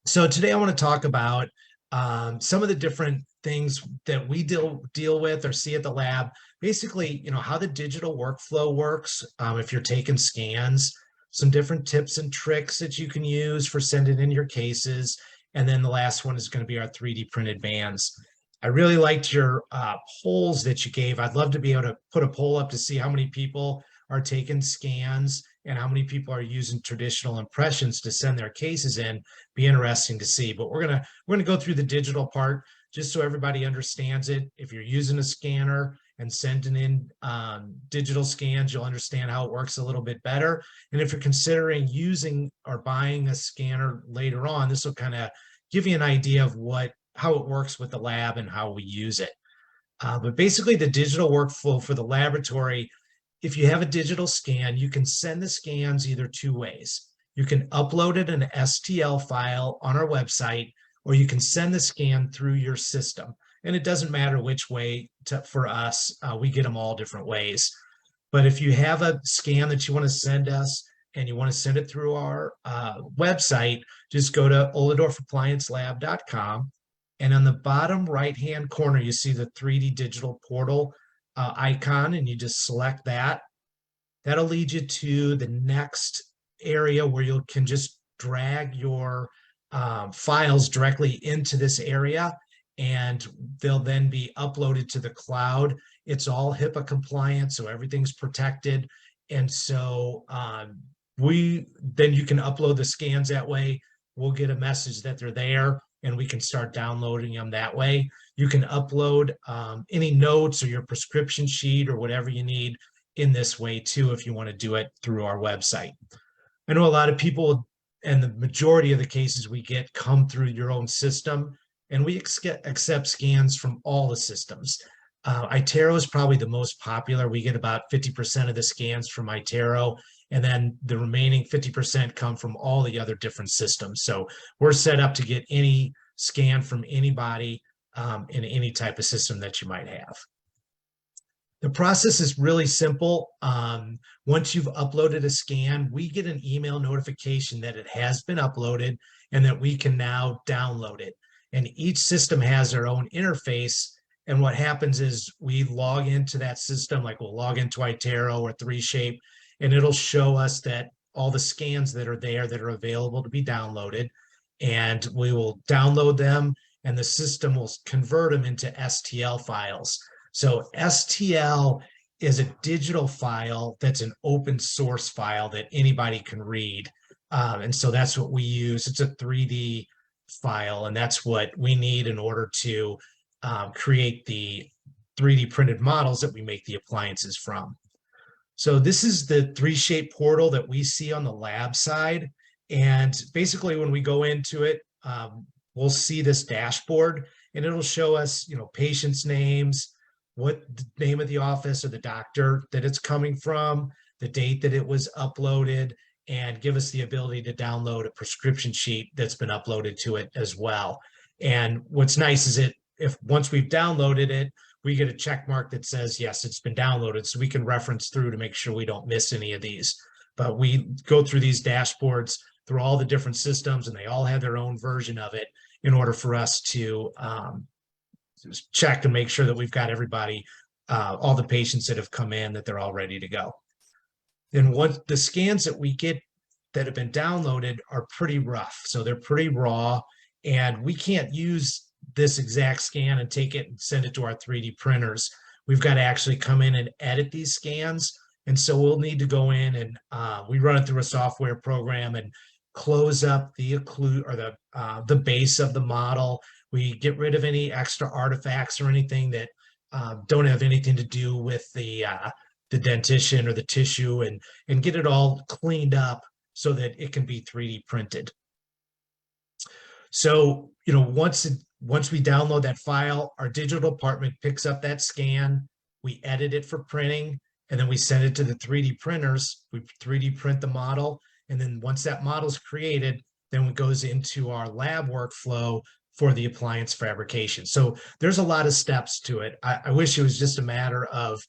So today I want to talk about some of the different things that we deal with or see at the lab. Basically, how the digital workflow works. If you're taking scans, some different tips and tricks that you can use for sending in your cases. And then the last one is going to be our 3D printed bands. I really liked your polls that you gave. I'd love to be able to put a poll up to see how many people are taking scans and how many people are using traditional impressions to send their cases in. Be interesting to see. But we're gonna go through the digital part just so everybody understands it. If you're using a scanner and sending in digital scans, you'll understand how it works a little bit better. And if you're considering using or buying a scanner later on, this will kind of give you an idea of how it works with the lab and how we use it. But basically the digital workflow for the laboratory, if you have a digital scan, you can send the scans either two ways. You can upload it in an STL file on our website, or you can send the scan through your system. And it doesn't matter which way for us, we get them all different ways. But if you have a scan that you want to send us and you want to send it through our website, just go to ohlendorfappliancelab.com. And on the bottom right-hand corner, you see the 3D digital portal icon, and you just select that. That'll lead you to the next area where you can just drag your files directly into this area, and they'll then be uploaded to the cloud. It's all HIPAA compliant, so everything's protected. And so then you can upload the scans that way. We'll get a message that they're there, and we can start downloading them that way. You can upload any notes or your prescription sheet or whatever you need in this way too, if you want to do it through our website. I know a lot of people, and the majority of the cases we get come through your own system, and we accept scans from all the systems. iTero is probably the most popular. We get about 50% of the scans from iTero, and then the remaining 50% come from all the other different systems. So we're set up to get any scan from anybody in any type of system that you might have. The process is really simple. Once you've uploaded a scan, we get an email notification that it has been uploaded and that we can now download it. And each system has their own interface. And what happens is we log into that system, like we'll log into iTero or 3Shape, and it'll show us that all the scans that are there that are available to be downloaded, and we will download them, and the system will convert them into STL files. So STL is a digital file that's an open source file that anybody can read. And so that's what we use. It's a 3D file, and that's what we need in order to create the 3D printed models that we make the appliances from. So this is the 3Shape portal that we see on the lab side. And basically when we go into it, we'll see this dashboard, and it'll show us, patients' names, what the name of the office or the doctor that it's coming from, the date that it was uploaded, and give us the ability to download a prescription sheet that's been uploaded to it as well. And what's nice is if once we've downloaded it, we get a check mark that says, yes, it's been downloaded, so we can reference through to make sure we don't miss any of these. But we go through these dashboards through all the different systems, and they all have their own version of it in order for us to check and make sure that we've got everybody, all the patients that have come in, that they're all ready to go. And what the scans that we get that have been downloaded are pretty rough. So they're pretty raw, and we can't use this exact scan and take it and send it to our 3D printers. We've got to actually come in and edit these scans. And so we'll need to go in and we run it through a software program and close up the occlude or the base of the model. We get rid of any extra artifacts or anything that don't have anything to do with the dentition or the tissue, and get it all cleaned up so that it can be 3D printed. So, once we download that file, our digital department picks up that scan, we edit it for printing, and then we send it to the 3D printers. We 3D print the model, and then once that model is created, then it goes into our lab workflow for the appliance fabrication. So there's a lot of steps to it. I wish it was just a matter of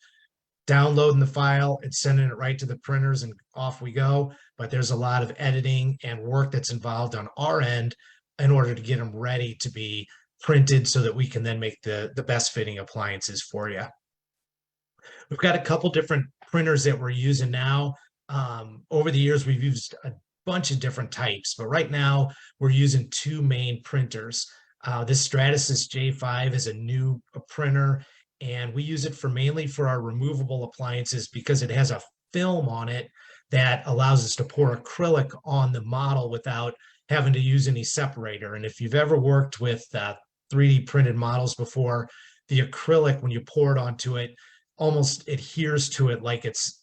downloading the file and sending it right to the printers and off we go. But there's a lot of editing and work that's involved on our end in order to get them ready to be printed so that we can then make the best fitting appliances for you. We've got a couple different printers that we're using now. Over the years, we've used a bunch of different types, but right now we're using two main printers. This Stratasys J5 is a new printer, and we use it mainly for our removable appliances because it has a film on it that allows us to pour acrylic on the model without having to use any separator. And if you've ever worked with 3D printed models before, the acrylic, when you pour it onto it, almost adheres to it like it's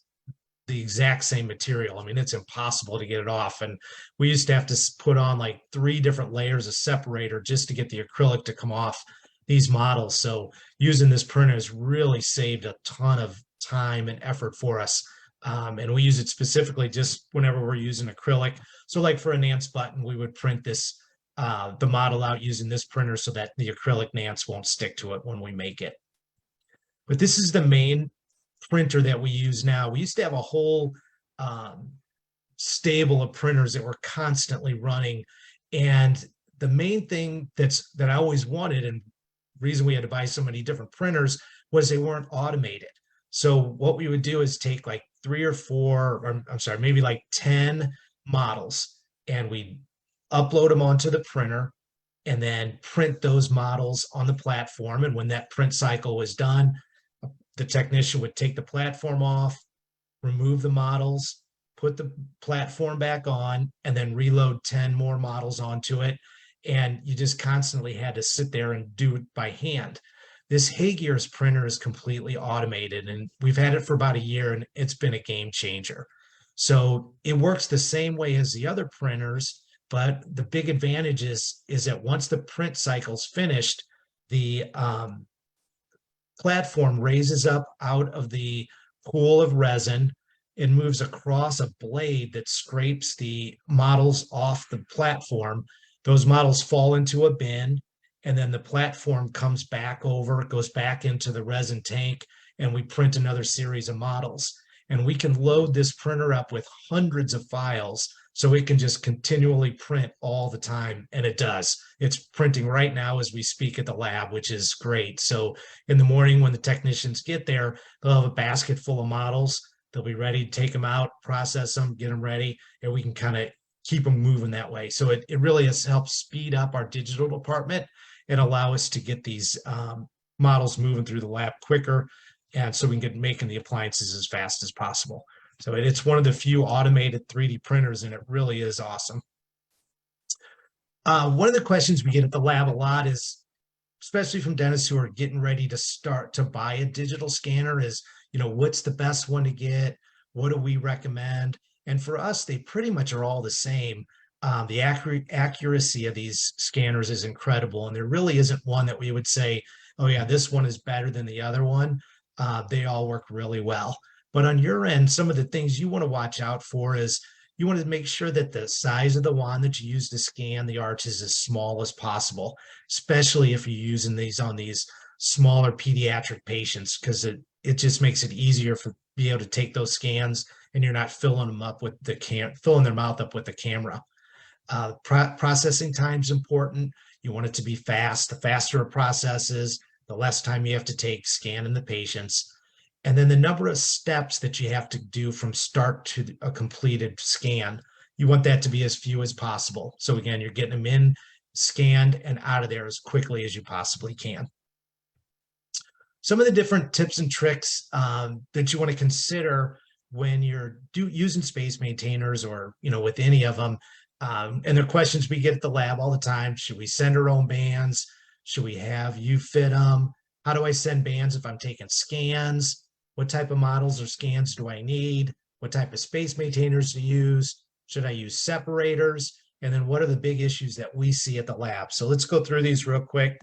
the exact same material. I mean, it's impossible to get it off. And we used to have to put on like 3 different layers of separator just to get the acrylic to come off these models. So using this printer has really saved a ton of time and effort for us. And we use it specifically just whenever we're using acrylic. So like for a Nance button, we would print this, the model out using this printer so that the acrylic Nance won't stick to it when we make it. But this is the main printer that we use now. We used to have a whole stable of printers that were constantly running. And the main thing that I always wanted, and reason we had to buy so many different printers, was they weren't automated. So what we would do is take like 3 or 4, or I'm sorry, maybe like 10 models, and we upload them onto the printer and then print those models on the platform. And when that print cycle was done, the technician would take the platform off, remove the models, put the platform back on, and then reload 10 more models onto it. And you just constantly had to sit there and do it by hand. This Hagear's printer is completely automated, and we've had it for about a year, and it's been a game changer. So it works the same way as the other printers, but the big advantage is that once the print cycle's finished, the platform raises up out of the pool of resin and moves across a blade that scrapes the models off the platform. Those models fall into a bin, and then the platform comes back over, goes back into the resin tank, and we print another series of models. And we can load this printer up with hundreds of files so it can just continually print all the time. And it does. It's printing right now as we speak at the lab, which is great. So in the morning when the technicians get there, they'll have a basket full of models. They'll be ready to take them out, process them, get them ready, and we can kind of keep them moving that way. So it really has helped speed up our digital department and allow us to get these models moving through the lab quicker. And so we can get making the appliances as fast as possible. So it's one of the few automated 3D printers, and it really is awesome. One of the questions we get at the lab a lot is, especially from dentists who are getting ready to start to buy a digital scanner, is, what's the best one to get? What do we recommend? And for us, they pretty much are all the same. The accuracy of these scanners is incredible. And there really isn't one that we would say, oh yeah, this one is better than the other one. They all work really well. But on your end, some of the things you want to watch out for is you want to make sure that the size of the wand that you use to scan the arch is as small as possible, especially if you're using these on these smaller pediatric patients, because it just makes it easier for be able to take those scans and you're not filling them up with filling their mouth up with the camera. Processing time is important. You want it to be fast. The faster it processes, the less time you have to take scanning the patients. And then the number of steps that you have to do from start to a completed scan, you want that to be as few as possible. So again, you're getting them in, scanned, and out of there as quickly as you possibly can. Some of the different tips and tricks that you want to consider when you're using space maintainers or, with any of them, and they're questions we get at the lab all the time. Should we send our own bands? Should we have you fit them? How do I send bands if I'm taking scans? What type of models or scans do I need? What type of space maintainers to use? Should I use separators? And then what are the big issues that we see at the lab? So let's go through these real quick.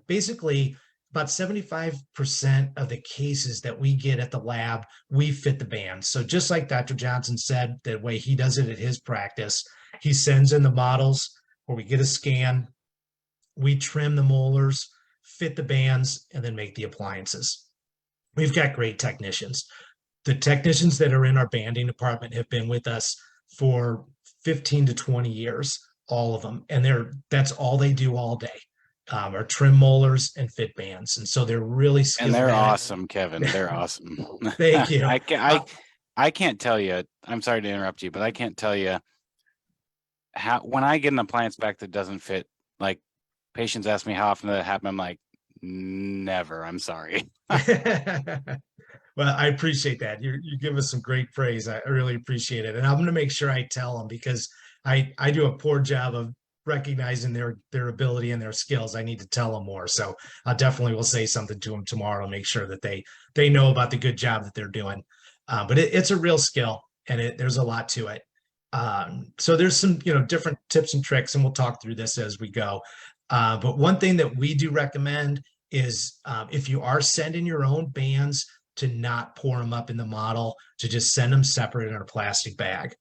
Basically, about 75% of the cases that we get at the lab, we fit the bands. So just like Dr. Johnson said, the way he does it at his practice, he sends in the models where we get a scan, we trim the molars, fit the bands, and then make the appliances. We've got great technicians. The technicians that are in our banding department have been with us for 15 to 20 years, all of them. And that's all they do all day, are trim molars and fit bands. And so they're really skilled. And they're awesome, Kevin. They're awesome. Thank you. I can't tell you, I'm sorry to interrupt you, but I can't tell you how, when I get an appliance back that doesn't fit, like patients ask me how often that happen. I'm like, never. I'm sorry. Well, I appreciate that. You give us some great praise. I really appreciate it. And I'm going to make sure I tell them, because I do a poor job of recognizing their ability and their skills. I need to tell them more. So I definitely will say something to them tomorrow to make sure that they know about the good job that they're doing. But it's a real skill, and there's a lot to it. So there's some, different tips and tricks, and we'll talk through this as we go. But one thing that we do recommend is if you are sending your own bands, to not pour them up in the model, to just send them separate in a plastic bag.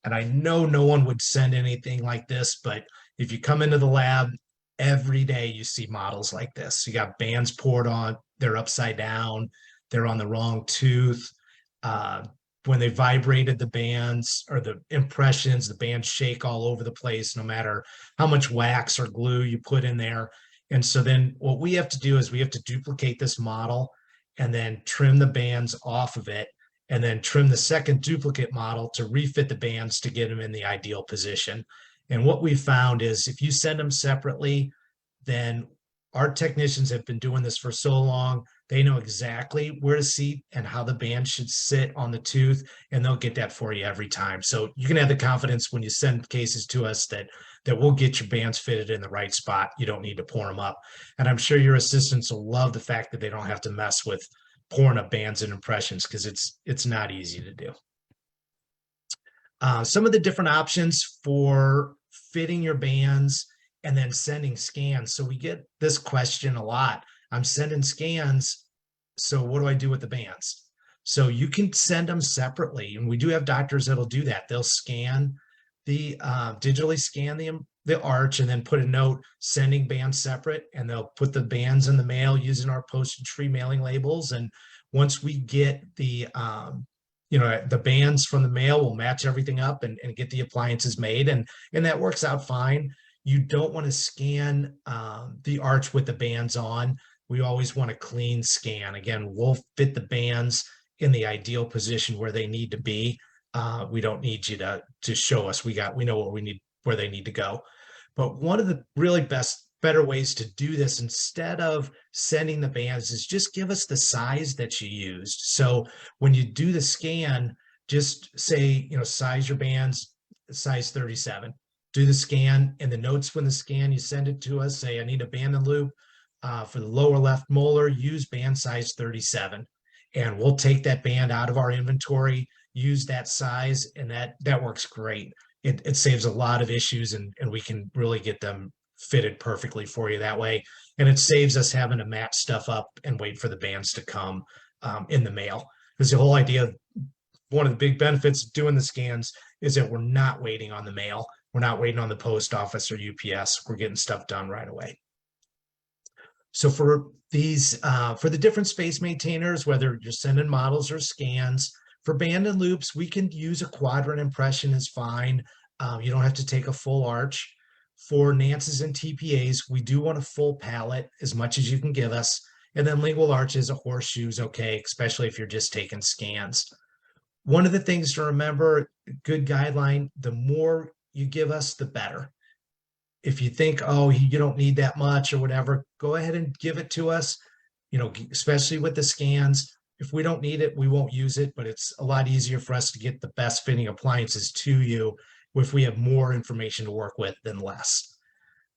And I know no one would send anything like this, but if you come into the lab every day, you see models like this. You got bands poured on, they're upside down, they're on the wrong tooth. When they vibrated the bands or the impressions, the bands shake all over the place, no matter how much wax or glue you put in there. And so then what we have to do is we have to duplicate this model and then trim the bands off of it, and then trim the second duplicate model to refit the bands to get them in the ideal position. And what we found is if you send them separately, then our technicians have been doing this for so long, they know exactly where to seat and how the band should sit on the tooth, and they'll get that for you every time. So you can have the confidence when you send cases to us that we'll get your bands fitted in the right spot. You don't need to pour them up. And I'm sure your assistants will love the fact that they don't have to mess with pouring up bands and impressions, because it's not easy to do. Some of the different options for fitting your bands and then sending scans. So we get this question a lot. I'm sending scans, so what do I do with the bands? So you can send them separately, and we do have doctors that'll do that. They'll scan digitally scan the arch and then put a note sending bands separate, and they'll put the bands in the mail using our postage free mailing labels. And once we get the bands from the mail, we'll match everything up and get the appliances made, and that works out fine. You don't want to scan the arch with the bands on. We always want a clean scan. Again, we'll fit the bands in the ideal position where they need to be. We don't need you to show us. We know what we need, where they need to go. But one of the really better ways to do this instead of sending the bands is just give us the size that you used. So when you do the scan, just say, size your bands, size 37. Do the scan, and the notes when the scan, you send it to us, say, I need a band and loop for the lower left molar, use band size 37. And we'll take that band out of our inventory, use that size, and that works great. It saves a lot of issues, and we can really get them fitted perfectly for you that way. And it saves us having to match stuff up and wait for the bands to come in the mail. Because the whole idea, one of the big benefits of doing the scans is that we're not waiting on the mail. We're not waiting on the post office or UPS. We're getting stuff done right away. So for these, for the different space maintainers, whether you're sending models or scans, for band and loops, we can use a quadrant impression is fine. You don't have to take a full arch. For Nances and TPAs, we do want a full palate as much as you can give us. And then lingual arches, a horseshoe is okay, especially if you're just taking scans. One of the things to remember, good guideline, the more you give us, the better. If you think, oh, you don't need that much or whatever, go ahead and give it to us, especially with the scans. If we don't need it, we won't use it, but it's a lot easier for us to get the best fitting appliances to you if we have more information to work with than less.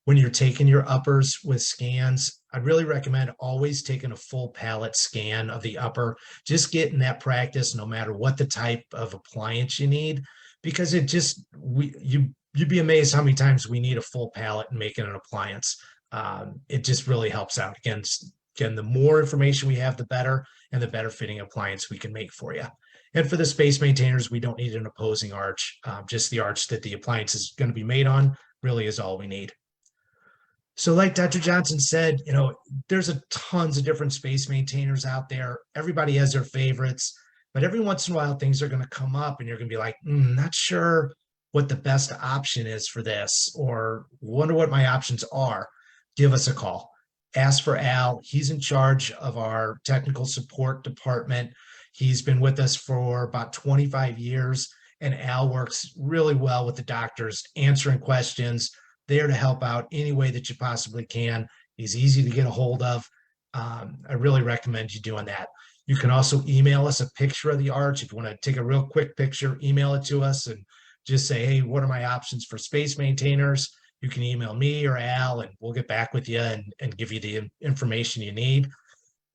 When you're taking your uppers with scans, I'd really recommend always taking a full palate scan of the upper, just getting that practice no matter what the type of appliance you need, because you'd be amazed how many times we need a full palate in making an appliance. It just really helps out. Again, the more information we have, the better, and the better fitting appliance we can make for you. And for the space maintainers, we don't need an opposing arch. Just the arch that the appliance is going to be made on really is all we need. So like Dr. Johnson said, there's tons of different space maintainers out there. Everybody has their favorites, but every once in a while, things are going to come up and you're going to be like, not sure what the best option is for this, or wonder what my options are. Give us a call. Ask for Al. He's in charge of our technical support department. He's been with us for about 25 years, and Al works really well with the doctors, answering questions, there to help out any way that you possibly can. He's easy to get a hold of. I really recommend you doing that. You can also email us a picture of the arch. If you want to take a real quick picture, email it to us and just say, hey, what are my options for space maintainers? You can email me or Al, and we'll get back with you and give you the information you need.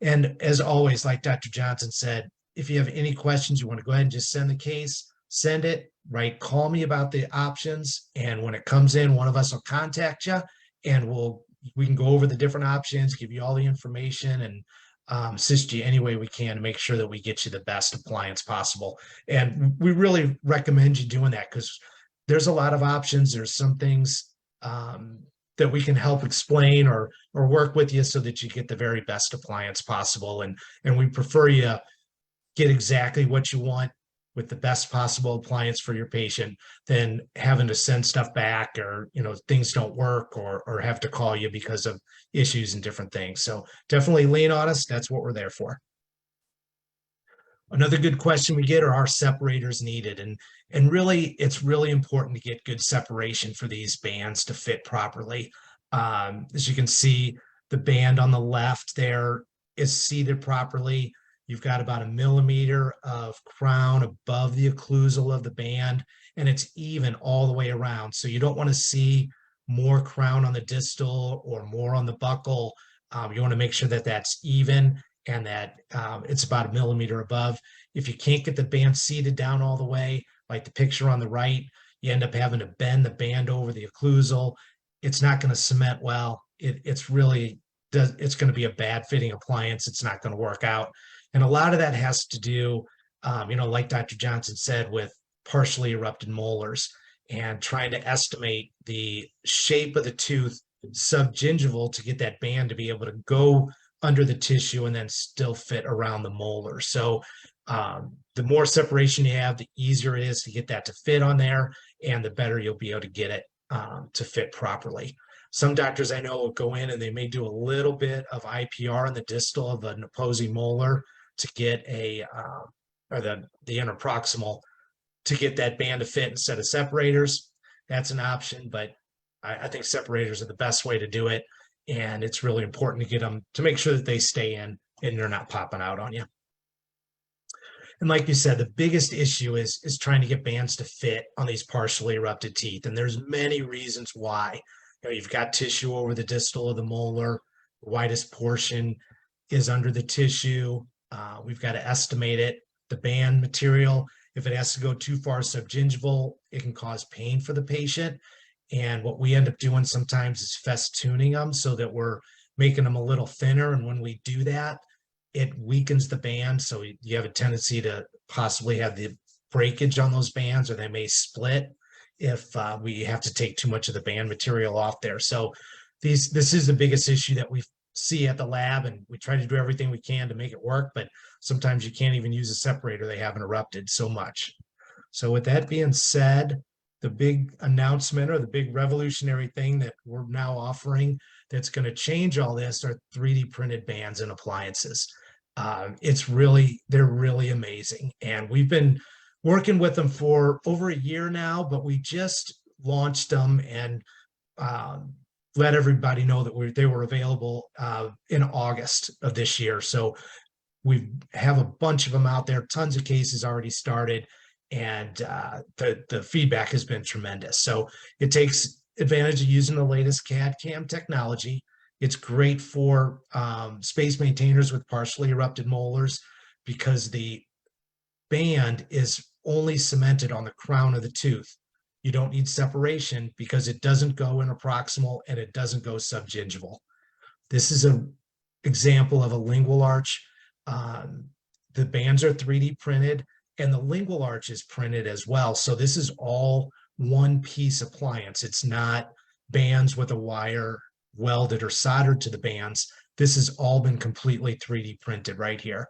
And as always, like Dr. Johnson said, if you have any questions, you want to go ahead and just send the case, send it, right? Call me about the options. And when it comes in, one of us will contact you, and we can go over the different options, give you all the information, and assist you any way we can to make sure that we get you the best appliance possible. And we really recommend you doing that, because there's a lot of options. There's some things that we can help explain or work with you so that you get the very best appliance possible. And we prefer you get exactly what you want with the best possible appliance for your patient than having to send stuff back, or things don't work, or have to call you because of issues and different things. So definitely lean on us. That's what we're there for. Another good question we get are, our separators needed? And really, it's really important to get good separation for these bands to fit properly. As you can see, the band on the left there is seated properly. You've got about 1 millimeter of crown above the occlusal of the band, and it's even all the way around. So you don't want to see more crown on the distal or more on the buccal. You want to make sure that that's even, and that it's about 1 millimeter above. If you can't get the band seated down all the way, like the picture on the right, you end up having to bend the band over the occlusal. It's not going to cement well. It's going to be a bad fitting appliance. It's not going to work out. And a lot of that has to do, like Dr. Johnson said, with partially erupted molars and trying to estimate the shape of the tooth subgingival to get that band to be able to go under the tissue and then still fit around the molar. So the more separation you have, the easier it is to get that to fit on there, and the better you'll be able to get it to fit properly. Some doctors I know will go in and they may do a little bit of IPR on the distal of an opposing molar to get a or the interproximal to get that band to fit instead of separators. That's an option, but I think separators are the best way to do it. And it's really important to get them to make sure that they stay in and they're not popping out on you. And like you said, the biggest issue is trying to get bands to fit on these partially erupted teeth. And there's many reasons why. You've got tissue over the distal of the molar, the widest portion is under the tissue. We've got to estimate it. The band material, if it has to go too far subgingival, it can cause pain for the patient. And what we end up doing sometimes is festooning them so that we're making them a little thinner. And when we do that, it weakens the band. So you have a tendency to possibly have the breakage on those bands, or they may split if we have to take too much of the band material off there. So this is the biggest issue that we see at the lab, and we try to do everything we can to make it work, but sometimes you can't even use a separator. They haven't erupted so much. So with that being said, the big announcement or the big revolutionary thing that we're now offering that's going to change all this are 3D printed bands and appliances. They're really amazing. And we've been working with them for over a year now, but we just launched them and let everybody know that they were available in August of this year. So we have a bunch of them out there, tons of cases already started, and the feedback has been tremendous. So it takes advantage of using the latest CAD/CAM technology. It's great for space maintainers with partially erupted molars because the band is only cemented on the crown of the tooth. You don't need separation because it doesn't go interproximal and it doesn't go subgingival. This is an example of a lingual arch. The bands are 3D printed and the lingual arch is printed as well. So this is all one piece appliance. It's not bands with a wire welded or soldered to the bands. This has all been completely 3D printed right here.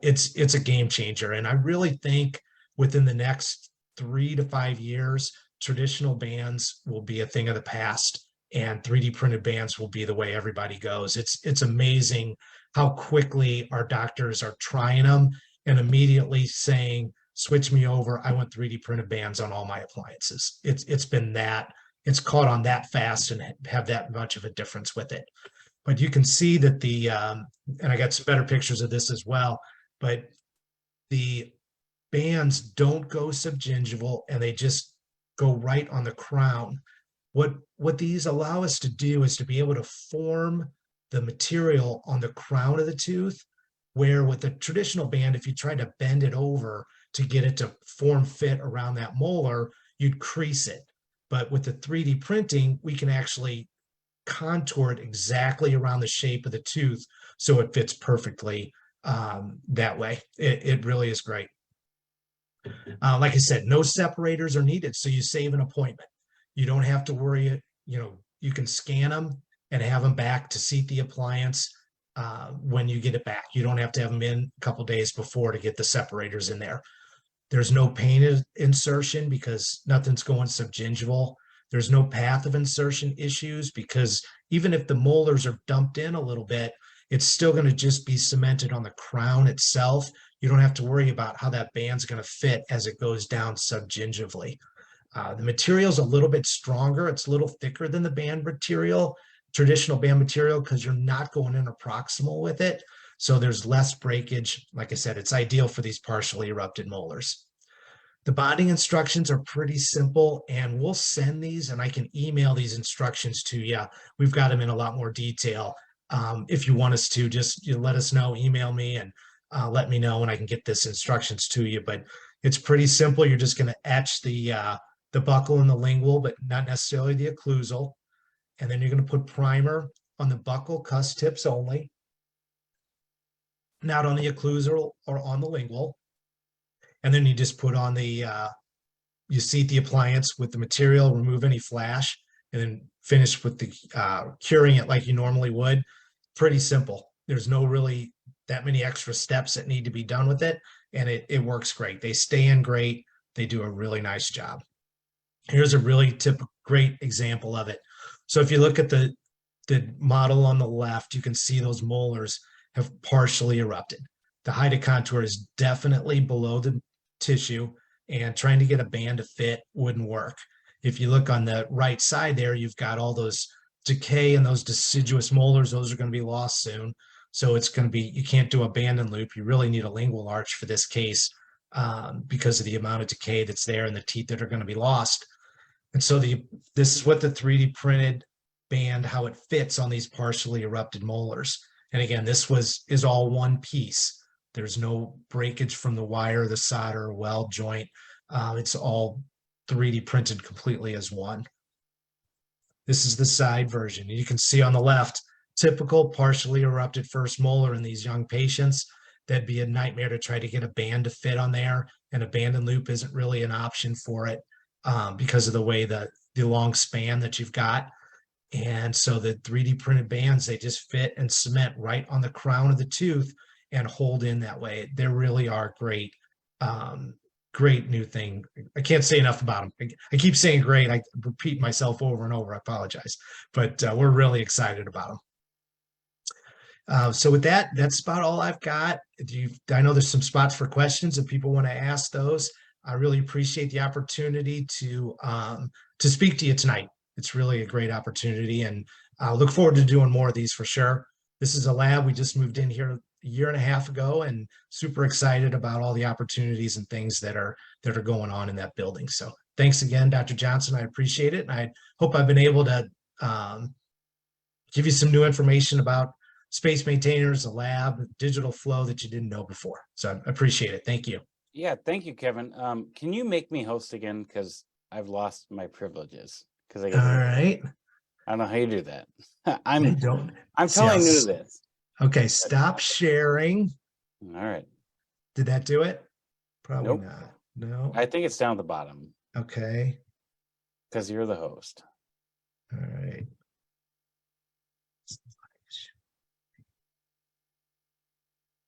It's a game changer. And I really think within the next 3 to 5 years, traditional bands will be a thing of the past and 3D printed bands will be the way everybody goes. It's amazing how quickly our doctors are trying them and immediately saying, switch me over. I want 3D printed bands on all my appliances. It's caught on that fast and have that much of a difference with it. But you can see that and I got some better pictures of this as well, but the bands don't go subgingival and they just go right on the crown. What these allow us to do is to be able to form the material on the crown of the tooth, where with a traditional band, if you try to bend it over to get it to form fit around that molar, you'd crease it. But with the 3D printing, we can actually contour it exactly around the shape of the tooth so it fits perfectly that way. It really is great. Like I said, no separators are needed, so you save an appointment. You don't have to worry. You can scan them and have them back to seat the appliance when you get it back. You don't have to have them in a couple days before to get the separators in there. There's no pain insertion because nothing's going subgingival. There's no path of insertion issues because even if the molars are dumped in a little bit, it's still going to just be cemented on the crown itself. You don't have to worry about how that band's going to fit as it goes down subgingivally. The material's a little bit stronger. It's a little thicker than the band material, traditional band material, because you're not going interproximal with it. So there's less breakage. Like I said, it's ideal for these partially erupted molars. The bonding instructions are pretty simple, and we'll send these and I can email these instructions to you. We've got them in a lot more detail. If you want us to, just let us know, email me and let me know and I can get this instructions to you. But it's pretty simple. You're just going to etch the buccal and the lingual, but not necessarily the occlusal. And then you're going to put primer on the buccal cusp tips only, not on the occlusal or on the lingual. And then you just put on you seat the appliance with the material, remove any flash, and then finish with the curing it like you normally would. Pretty simple. There's no really that many extra steps that need to be done with it. And it works great. They stay in great. They do a really nice job. Here's a really great example of it. So if you look at the model on the left, you can see those molars have partially erupted. The height of contour is definitely below the tissue, and trying to get a band to fit wouldn't work. If you look on the right side there, you've got all those decay and those deciduous molars. Those are going to be lost soon. So it's going to be, you can't do a band and loop. You really need a lingual arch for this case because of the amount of decay that's there and the teeth that are going to be lost. And so this is what the 3D printed band, how it fits on these partially erupted molars. And again, this is all one piece. There's no breakage from the wire, the solder, or weld joint. It's all 3D printed completely as one. This is the side version. You can see on the left, typical partially erupted first molar in these young patients. That'd be a nightmare to try to get a band to fit on there, and a band and loop isn't really an option for it because of the way the long span that you've got. And so the 3D printed bands, they just fit and cement right on the crown of the tooth and hold in that way. They really are great, great new thing. I can't say enough about them. I keep saying great. I repeat myself over and over. I apologize, but we're really excited about them. So with that, that's about all I've got. I know there's some spots for questions if people want to ask those. I really appreciate the opportunity to speak to you tonight. It's really a great opportunity, and I look forward to doing more of these for sure. This is a lab we just moved in here a year and a half ago, and super excited about all the opportunities and things that are going on in that building. So thanks again, Dr. Johnson. I appreciate it, and I hope I've been able to give you some new information about space maintainers, the lab, digital flow that you didn't know before. So I appreciate it. Thank you. Yeah, thank you, Kevin. Can you make me host again? Because I've lost my privileges. Because All right. I don't know how you do that. I'm totally new to this. Okay, stop sharing. All right. Did that do it? Probably Nope. not. No. I think it's down at the bottom. Okay. Because you're the host. All right.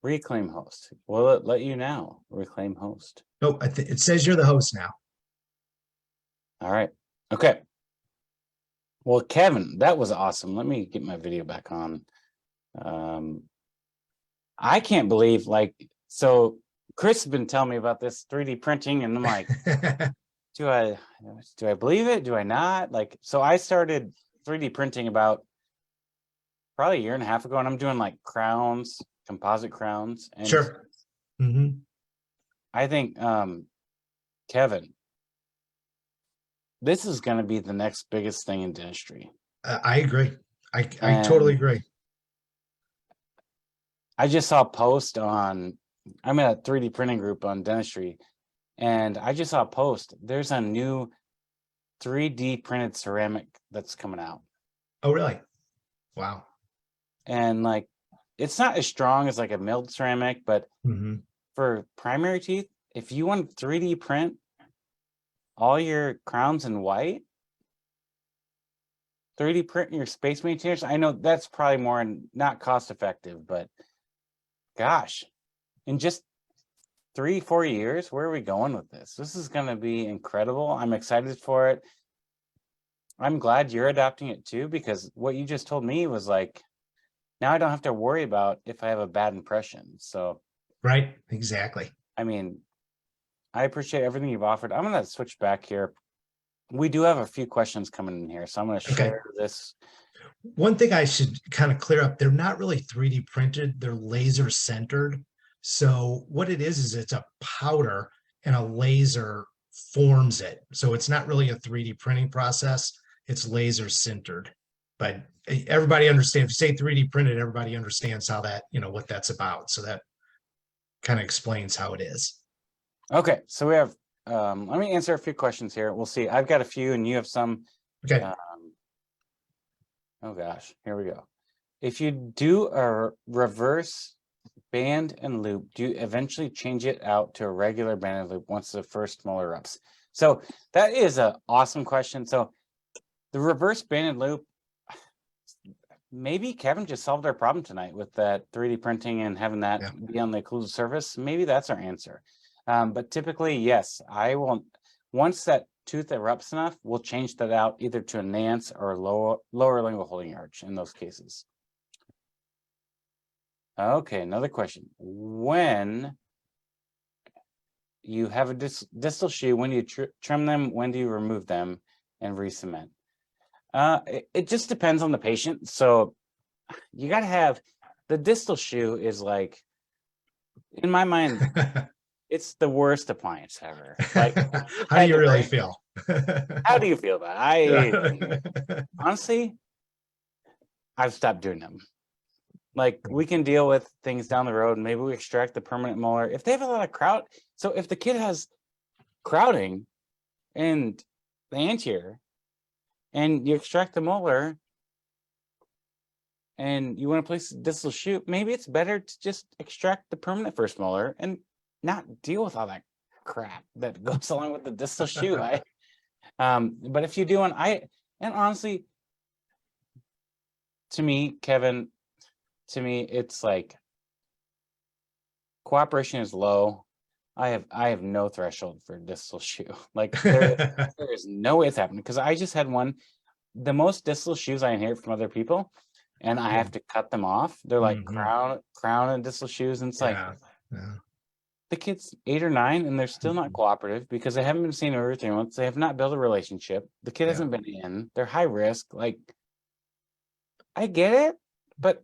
Reclaim host. Will it let you now? Reclaim host. Nope. It says you're the host now. All right. Okay. Well, Kevin, that was awesome. Let me get my video back on. I can't believe, so Chris has been telling me about this 3D printing, and I'm like, do I believe it? Do I not? So I started 3D printing about probably a year and a half ago, and I'm doing crowns, composite crowns. And sure. Mm-hmm. I think, Kevin, this is going to be the next biggest thing in dentistry. I agree. I totally agree. I just saw a post I'm in a 3D printing group on dentistry, and I just saw a post. There's a new 3D printed ceramic that's coming out. Oh, really? Wow. And it's not as strong as a milled ceramic, but for primary teeth, if you want to 3D print all your crowns in white, 3D print your space maintainers. I know that's probably more not cost effective, but gosh, in just 3-4 years, where are we going with this? This is going to be incredible. I'm excited for it. I'm glad you're adopting it too, because what you just told me was now I don't have to worry about if I have a bad impression. So, right, exactly. I mean, I appreciate everything you've offered. I'm going to switch back here. We do have a few questions coming in here, so I'm going to share this. One thing I should kind of clear up, they're not really 3D printed, they're laser centered. So what it is it's a powder and a laser forms it. So it's not really a 3D printing process, it's laser sintered. But everybody understands, if you say 3D printed, everybody understands how that, what that's about. So that kind of explains how it is. Okay, so we have, let me answer a few questions here. We'll see. I've got a few and you have some. Okay. Oh gosh, here we go. If you do a reverse band and loop, do you eventually change it out to a regular band and loop once the first molar erupts? So that is an awesome question. So the reverse band and loop, maybe Kevin just solved our problem tonight with that 3D printing and having that be on the occlusal surface. Maybe that's our answer. But typically, yes, I will. Once that tooth erupts enough, we'll change that out either to a Nance or lower lingual holding arch in those cases. Okay, another question. When you have a distal shoe, when do you trim them? When do you remove them and re-cement? It just depends on the patient. So you got to have the distal shoe is like, in my mind, it's the worst appliance ever. Like, How do you really feel? How do you feel about it? Honestly, I've stopped doing them. Like, we can deal with things down the road. Maybe we extract the permanent molar. If they have a lot of crowd, so if the kid has crowding in the anterior and you extract the molar and you want to place a distal shoe, maybe it's better to just extract the permanent first molar and not deal with all that crap that goes along with the distal shoe. But if you do and honestly, to me, Kevin, it's like cooperation is low. I have no threshold for distal shoe. Like there is no way it's happening, because I just had one, the most distal shoes I inherit from other people, and I have to cut them off. They're like crown and distal shoes, and it's like the kid's 8 or 9 and they're still not cooperative because they haven't been seen over 3 months. They have not built a relationship. The kid hasn't been in. They're high risk. Like, I get it, but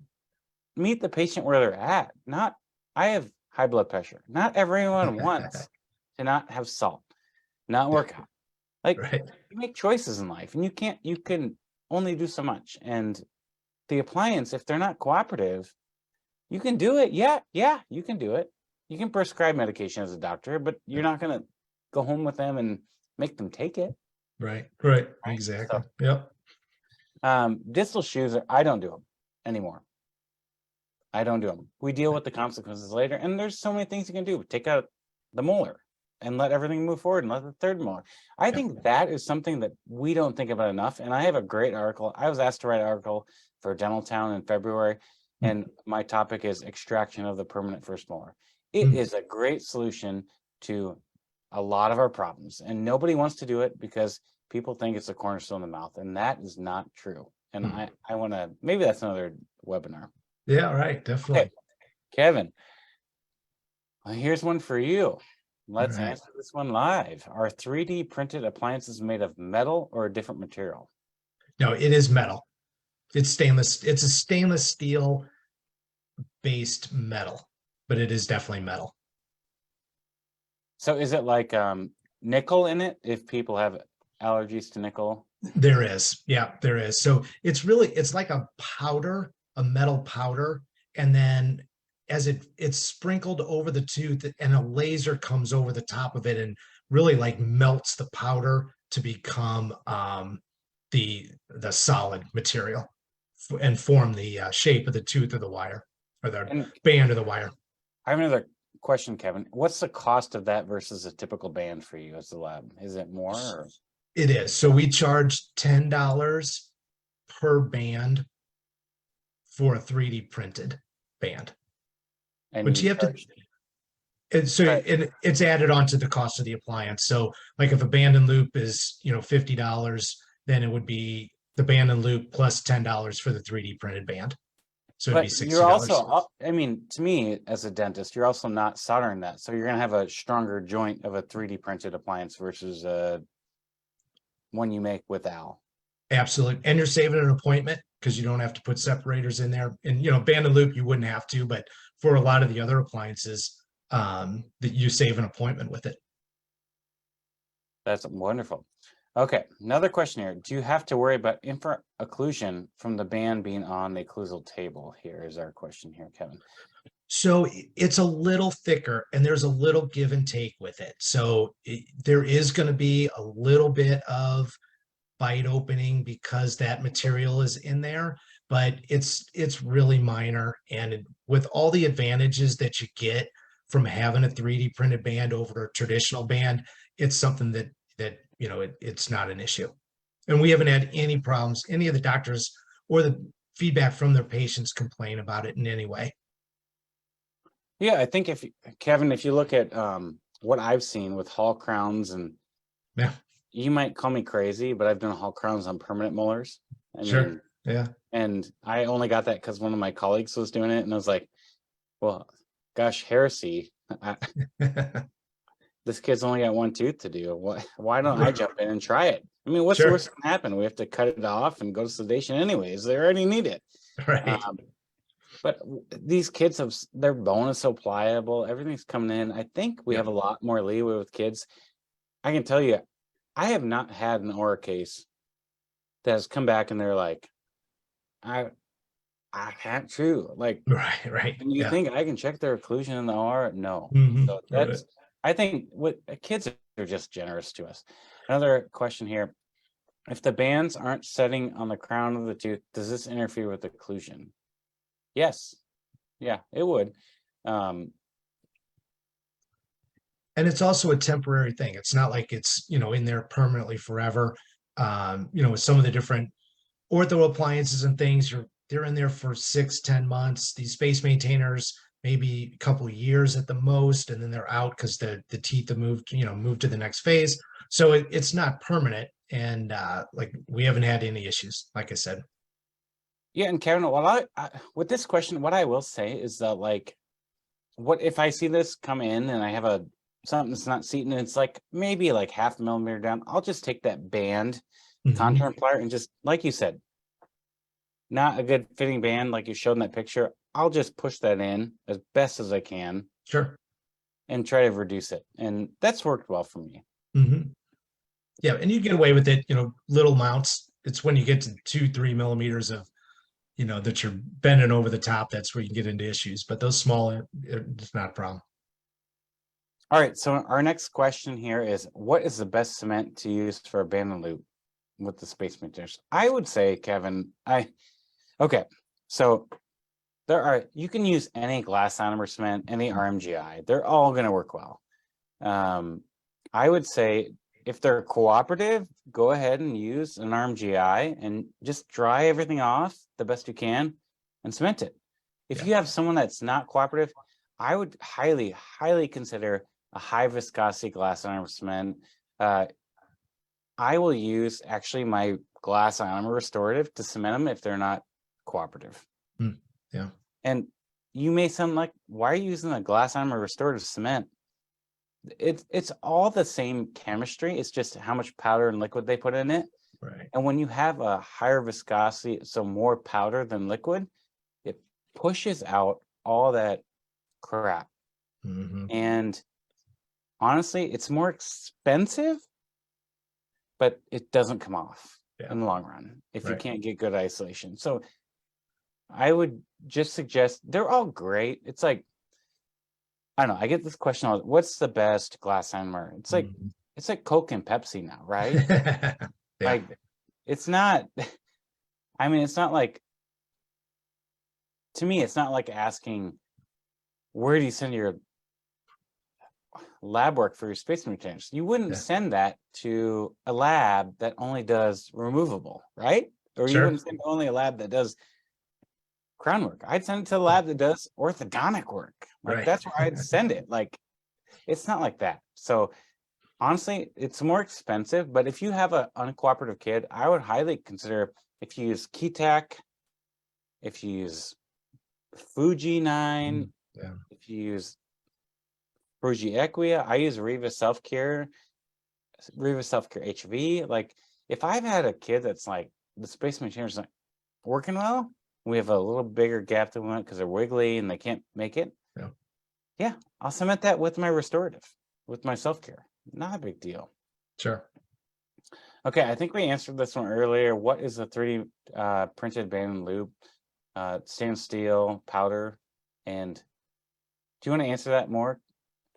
meet the patient where they're at. Not, I have high blood pressure. Not everyone wants to not have salt, not work out. Like, you make choices in life, and you can only do so much. And the appliance, if they're not cooperative, you can do it. Yeah, you can do it. You can prescribe medication as a doctor, but you're not going to go home with them and make them take it. Right. Exactly. So, yep. Distal shoes, I don't do them anymore. I don't do them. We deal with the consequences later, and there's so many things you can do. Take out the molar and let everything move forward, and let the third molar. I think that is something that we don't think about enough. And I have a great article. I was asked to write an article for Dental Town in February, and my topic is extraction of the permanent first molar. It is a great solution to a lot of our problems, and nobody wants to do it because people think it's a cornerstone in the mouth, and that is not true. And I want to, maybe that's another webinar. Yeah, right. Definitely. Okay. Kevin, here's one for you. Let's answer this one live. Are 3D printed appliances made of metal or a different material? No, it is metal. It's stainless. It's a stainless steel based metal, but it is definitely metal. So is it like nickel in it, if people have allergies to nickel? There is. Yeah, there is. So it's like a powder, a metal powder, and then as it's sprinkled over the tooth, and a laser comes over the top of it and really like melts the powder to become the solid material and form the shape of the tooth or the wire, or the band of the wire. I have another question, Kevin. What's the cost of that versus a typical band for you as the lab? Is it more? Or? It is. So we charge $10 per band for a 3D printed band. And but you have to, it's added onto the cost of the appliance. So like if a band and loop is, $50, then it would be the band and loop plus $10 for the 3D printed band. So it'd be $60. You're also, I mean, to me as a dentist, you're also not soldering that. So you're going to have a stronger joint of a 3D printed appliance versus one you make with Al. Absolutely. And you're saving an appointment because you don't have to put separators in there. And, band and loop, you wouldn't have to, but for a lot of the other appliances, that you save an appointment with it. That's wonderful. Okay, another question here. Do you have to worry about infra-occlusion from the band being on the occlusal table? Here is our question here, Kevin. So it's a little thicker and there's a little give and take with it. So there is going to be a little bit of bite opening because that material is in there, but it's really minor. And with all the advantages that you get from having a 3D printed band over a traditional band, it's something that it's not an issue. And we haven't had any problems. Any of the doctors or the feedback from their patients complain about it in any way. Yeah, I think Kevin, if you look at what I've seen with Hall crowns, and you might call me crazy, but I've done Hall crowns on permanent molars. Sure. Yeah. And I only got that because one of my colleagues was doing it, and I was like, Well, gosh, heresy. This kid's only got one tooth to do. Why don't I jump in and try it? I mean, what's the Sure. worst that can happen? We have to cut it off and go to sedation anyways. They already need it. Right. But these kids their bone is so pliable. Everything's coming in. I think we have a lot more leeway with kids. I can tell you, I have not had an ORA case that has come back and they're like, I can't chew. Like, Right. and you think I can check their occlusion in the OR? No. Mhm. So that's, I think what kids are just generous to us. Another question here. If the bands aren't setting on the crown of the tooth, does this interfere with occlusion? Yes. Yeah, it would. And it's also a temporary thing. It's not like it's, in there permanently forever. With some of the different ortho appliances and things, they're in there for 6-10 months. These space maintainers, maybe a couple of years at the most, and then they're out because the teeth have moved to the next phase. So it's not permanent. And like we haven't had any issues, like I said. Yeah, and Kevin, well, with this question, what I will say is that, like, what if I see this come in and I have something that's not seating, and it's like maybe like 0.5 millimeter down, I'll just take that band contour plier and just, like you said, not a good fitting band like you showed in that picture, I'll just push that in as best as I can. Sure. And try to reduce it. And that's worked well for me. Yeah, and you get away with it, little amounts. It's when you get to 2-3 millimeters of that you're bending over the top, that's where you get into issues. But those small, it's not a problem. All right, so our next question here is, what is the best cement to use for a band and loop with the space maintainers? I would say, Kevin, okay, so you can use any glass ionomer cement, any RMGI, they're all going to work well. I would say if they're cooperative, go ahead and use an RMGI and just dry everything off the best you can and cement it. If you have someone that's not cooperative, I would highly, highly consider a high viscosity glass ionomer cement. I will use actually my glass ionomer restorative to cement them if they're not cooperative. Yeah. And you may sound like, why are you using a glass ionomer restorative cement? It's all the same chemistry. It's just how much powder and liquid they put in it. Right. And when you have a higher viscosity, so more powder than liquid, it pushes out all that crap. And honestly, it's more expensive, but it doesn't come off in the long run if you can't get good isolation. So I would just suggest, they're all great. It's like, I don't know, I get this question all, what's the best glass ionomer? It's like Coke and Pepsi now, right? Like, it's not, I mean, it's not like, to me, it's not like asking, where do you send your lab work for your space maintainers? You wouldn't send that to a lab that only does removable, right? Or you wouldn't send only a lab that does crown work. I'd send it to a lab that does orthodontic work. Like, that's where I'd send it. Like, it's not like that. So honestly, it's more expensive, but if you have an uncooperative kid, I would highly consider, if you use Keytac, if you use Fuji 9, if you use Fuji Equia, I use Riva Self-Care HV. Like, if I've had a kid that's like, the space maintainers not working well, we have a little bigger gap than we want because they're wiggly and they can't make it. Yeah, I'll cement that with my restorative, with my self-care. Not a big deal. Sure. Okay, I think we answered this one earlier. What is a 3D printed band and loop? Stainless steel, powder, and do you want to answer that more,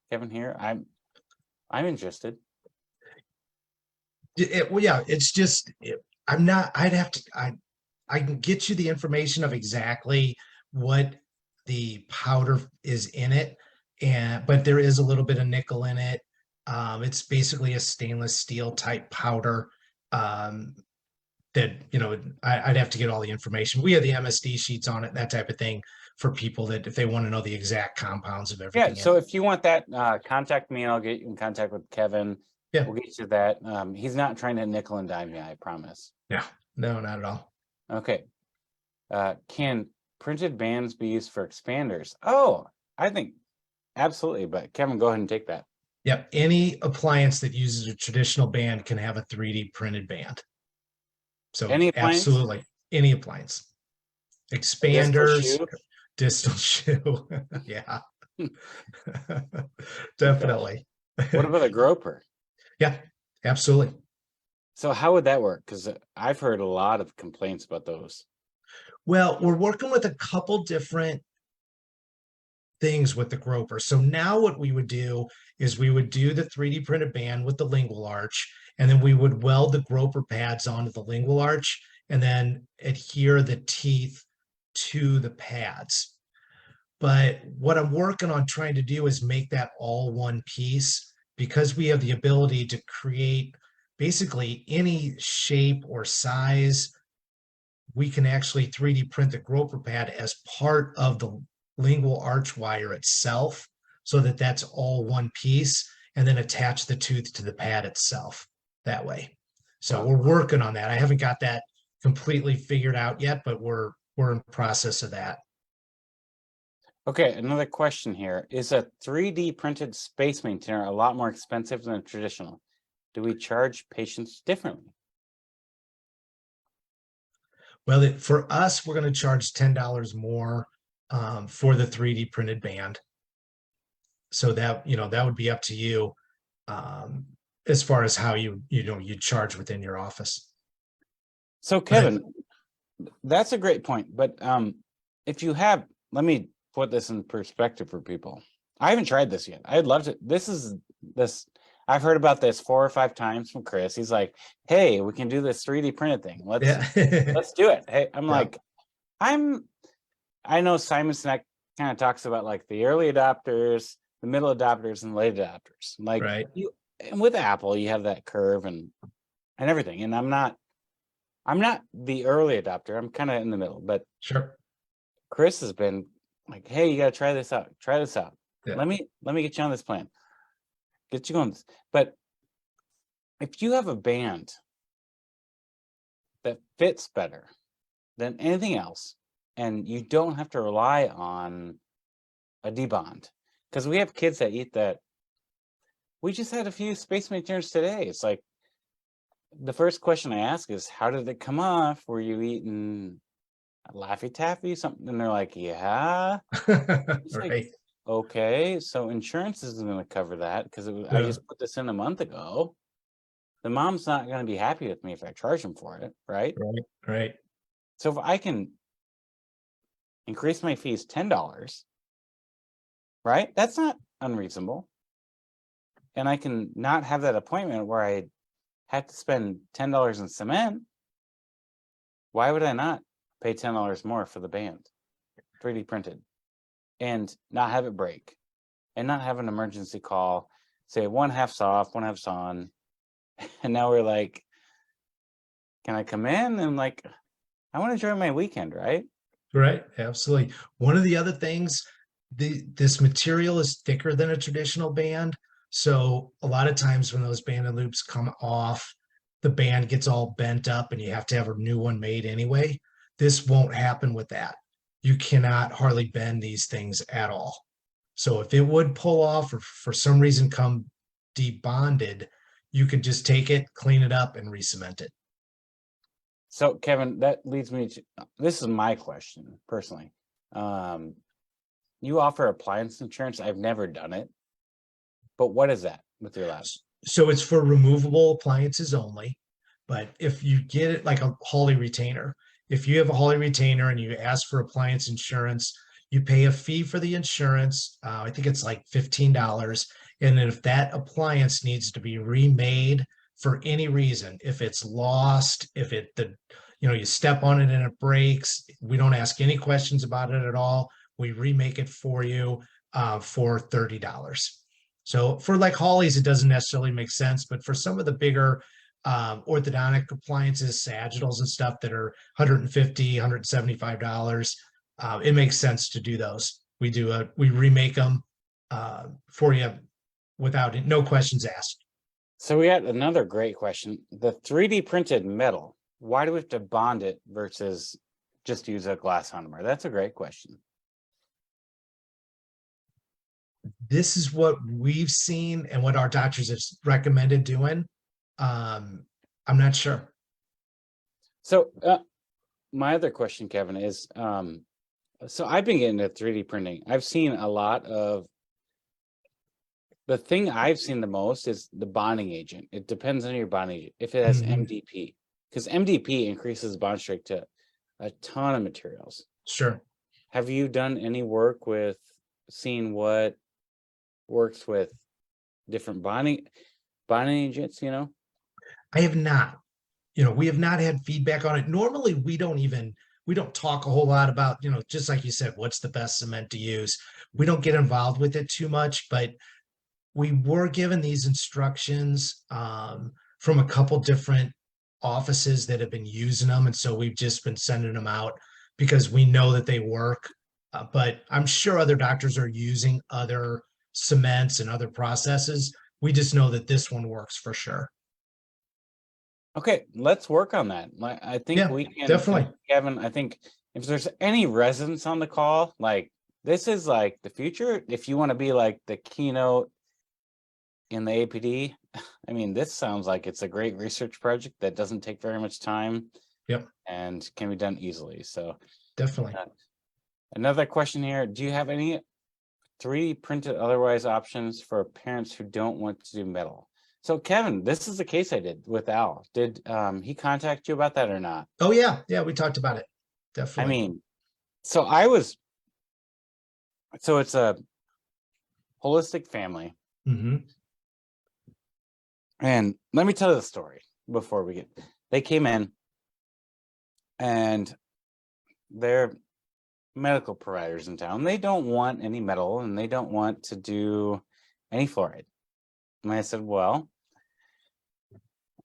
Kevin? Here, I'm interested. It's just I'm not. I can get you the information of exactly what the powder is in it, but there is a little bit of nickel in it. It's basically a stainless steel type powder. That I'd have to get all the information. We have the MSD sheets on it, that type of thing, for people that if they want to know the exact compounds of everything. Yeah. So if you want that, contact me and I'll get you in contact with Kevin. Yeah, we'll get you that. He's not trying to nickel and dime you, I promise. Yeah. No, not at all. Okay. Can printed bands be used for expanders? Oh, I think absolutely, but Kevin, go ahead and take that. Yep. Any appliance that uses a traditional band can have a 3D printed band. So Any appliance? absolutely any appliance. A distal Expanders, shoe? distal shoe. Yeah. Gosh. Definitely. What about a groper? Yeah, absolutely. So how would that work? Because I've heard a lot of complaints about those. Well, we're working with a couple different things with the groper. So now what we would do is we would do the 3D printed band with the lingual arch, and then we would weld the groper pads onto the lingual arch and then adhere the teeth to the pads. But what I'm working on trying to do is make that all one piece, because we have the ability to create basically any shape or size. We can actually 3D print the groper pad as part of the lingual arch wire itself, so that that's all one piece, and then attach the tooth to the pad itself that way. So we're working on that. I haven't got that completely figured out yet, but we're in process of that. Okay, another question here. Is a 3D printed space maintainer a lot more expensive than a traditional? Do we charge patients differently? Well, for us, we're going to charge $10 more for the 3D printed band. So that, that would be up to you as far as how you charge within your office. So Kevin, that's a great point. But if you have, let me put this in perspective for people. I haven't tried this yet. I'd love to. This. I've heard about this 4 or 5 times from Chris. He's like, "Hey, we can do this 3D printed thing. Let's do it." Hey, I'm like, I know Simon Sinek kind of talks about like the early adopters, the middle adopters, and late adopters. Like and with Apple, you have that curve and everything. And I'm not the early adopter. I'm kind of in the middle. But sure, Chris has been like, "Hey, you got to try this out. Try this out. Yeah. Let me get you on this plan. Get you going." But if you have a band that fits better than anything else, and you don't have to rely on a debond, because we have kids that eat that. We just had a few space maintainers today. It's like the first question I ask is, "How did it come off? Were you eating Laffy Taffy something?" And they're like, "Yeah." It's like, okay, so insurance isn't going to cover that because I just put this in a month ago. The mom's not going to be happy with me if I charge them for it, right? Right. So if I can increase my fees $10, right? That's not unreasonable. And I can not have that appointment where I have to spend $10 in cement. Why would I not pay $10 more for the band, 3D printed, and not have it break, and not have an emergency call, say 1/2's off, 1/2's on, and now we're like, "Can I come in?" And like, I want to enjoy my weekend, right? Right, absolutely. One of the other things, this material is thicker than a traditional band, so a lot of times when those band and loops come off, the band gets all bent up and you have to have a new one made anyway. This won't happen with that. You cannot hardly bend these things at all. So if it would pull off or for some reason come debonded, you could just take it, clean it up, and re-cement it. So Kevin, that leads me to, this is my question personally. You offer appliance insurance. I've never done it, but what is that with your lab? So it's for removable appliances only. But if you get it like a Hawley retainer, if you have a Hawley retainer and you ask for appliance insurance, you pay a fee for the insurance. I think it's like $15. And then if that appliance needs to be remade for any reason, if it's lost, if you step on it and it breaks, we don't ask any questions about it at all. We remake it for you for $30. So for like Hawley's, it doesn't necessarily make sense, but for some of the bigger orthodontic appliances, sagittals and stuff that are $150, $175, it makes sense to do those. We remake them for you without no questions asked. So we had another great question. The 3D printed metal, why do we have to bond it versus just use a glass monomer? That's a great question. this is what we've seen and what our doctors have recommended doing. I'm not sure. So my other question, Kevin, is so I've been getting into 3D printing. I've seen a lot of, the thing I've seen the most is the bonding agent. It depends on your bonding agent. If it has MDP, because MDP increases bond strength to a ton of materials. Sure. Have you done any work with seeing what works with different bonding agents, you know? I have not. We have not had feedback on it. Normally, we don't talk a whole lot about, just like you said, what's the best cement to use. We don't get involved with it too much, but we were given these instructions from a couple different offices that have been using them. And so we've just been sending them out because we know that they work. But I'm sure other doctors are using other cements and other processes. We just know that this one works for sure. Okay, let's work on that. I think Yeah, we can definitely. Kevin, I think if there's any residents on the call, like this is like the future. If you want to be like the keynote in the APD, I mean, this sounds like it's a great research project that doesn't take very much time. Yep. And can be done easily. So definitely. Another question here. Do you have any 3D printed otherwise options for parents who don't want to do metal? So Kevin, this is the case I did with Al. Did he contact you about that or not? Oh yeah. Yeah, we talked about it. Definitely. I mean, so it's a holistic family. And let me tell you the story before they came in and they're medical providers in town. They don't want any metal and they don't want to do any fluoride. And I said, well,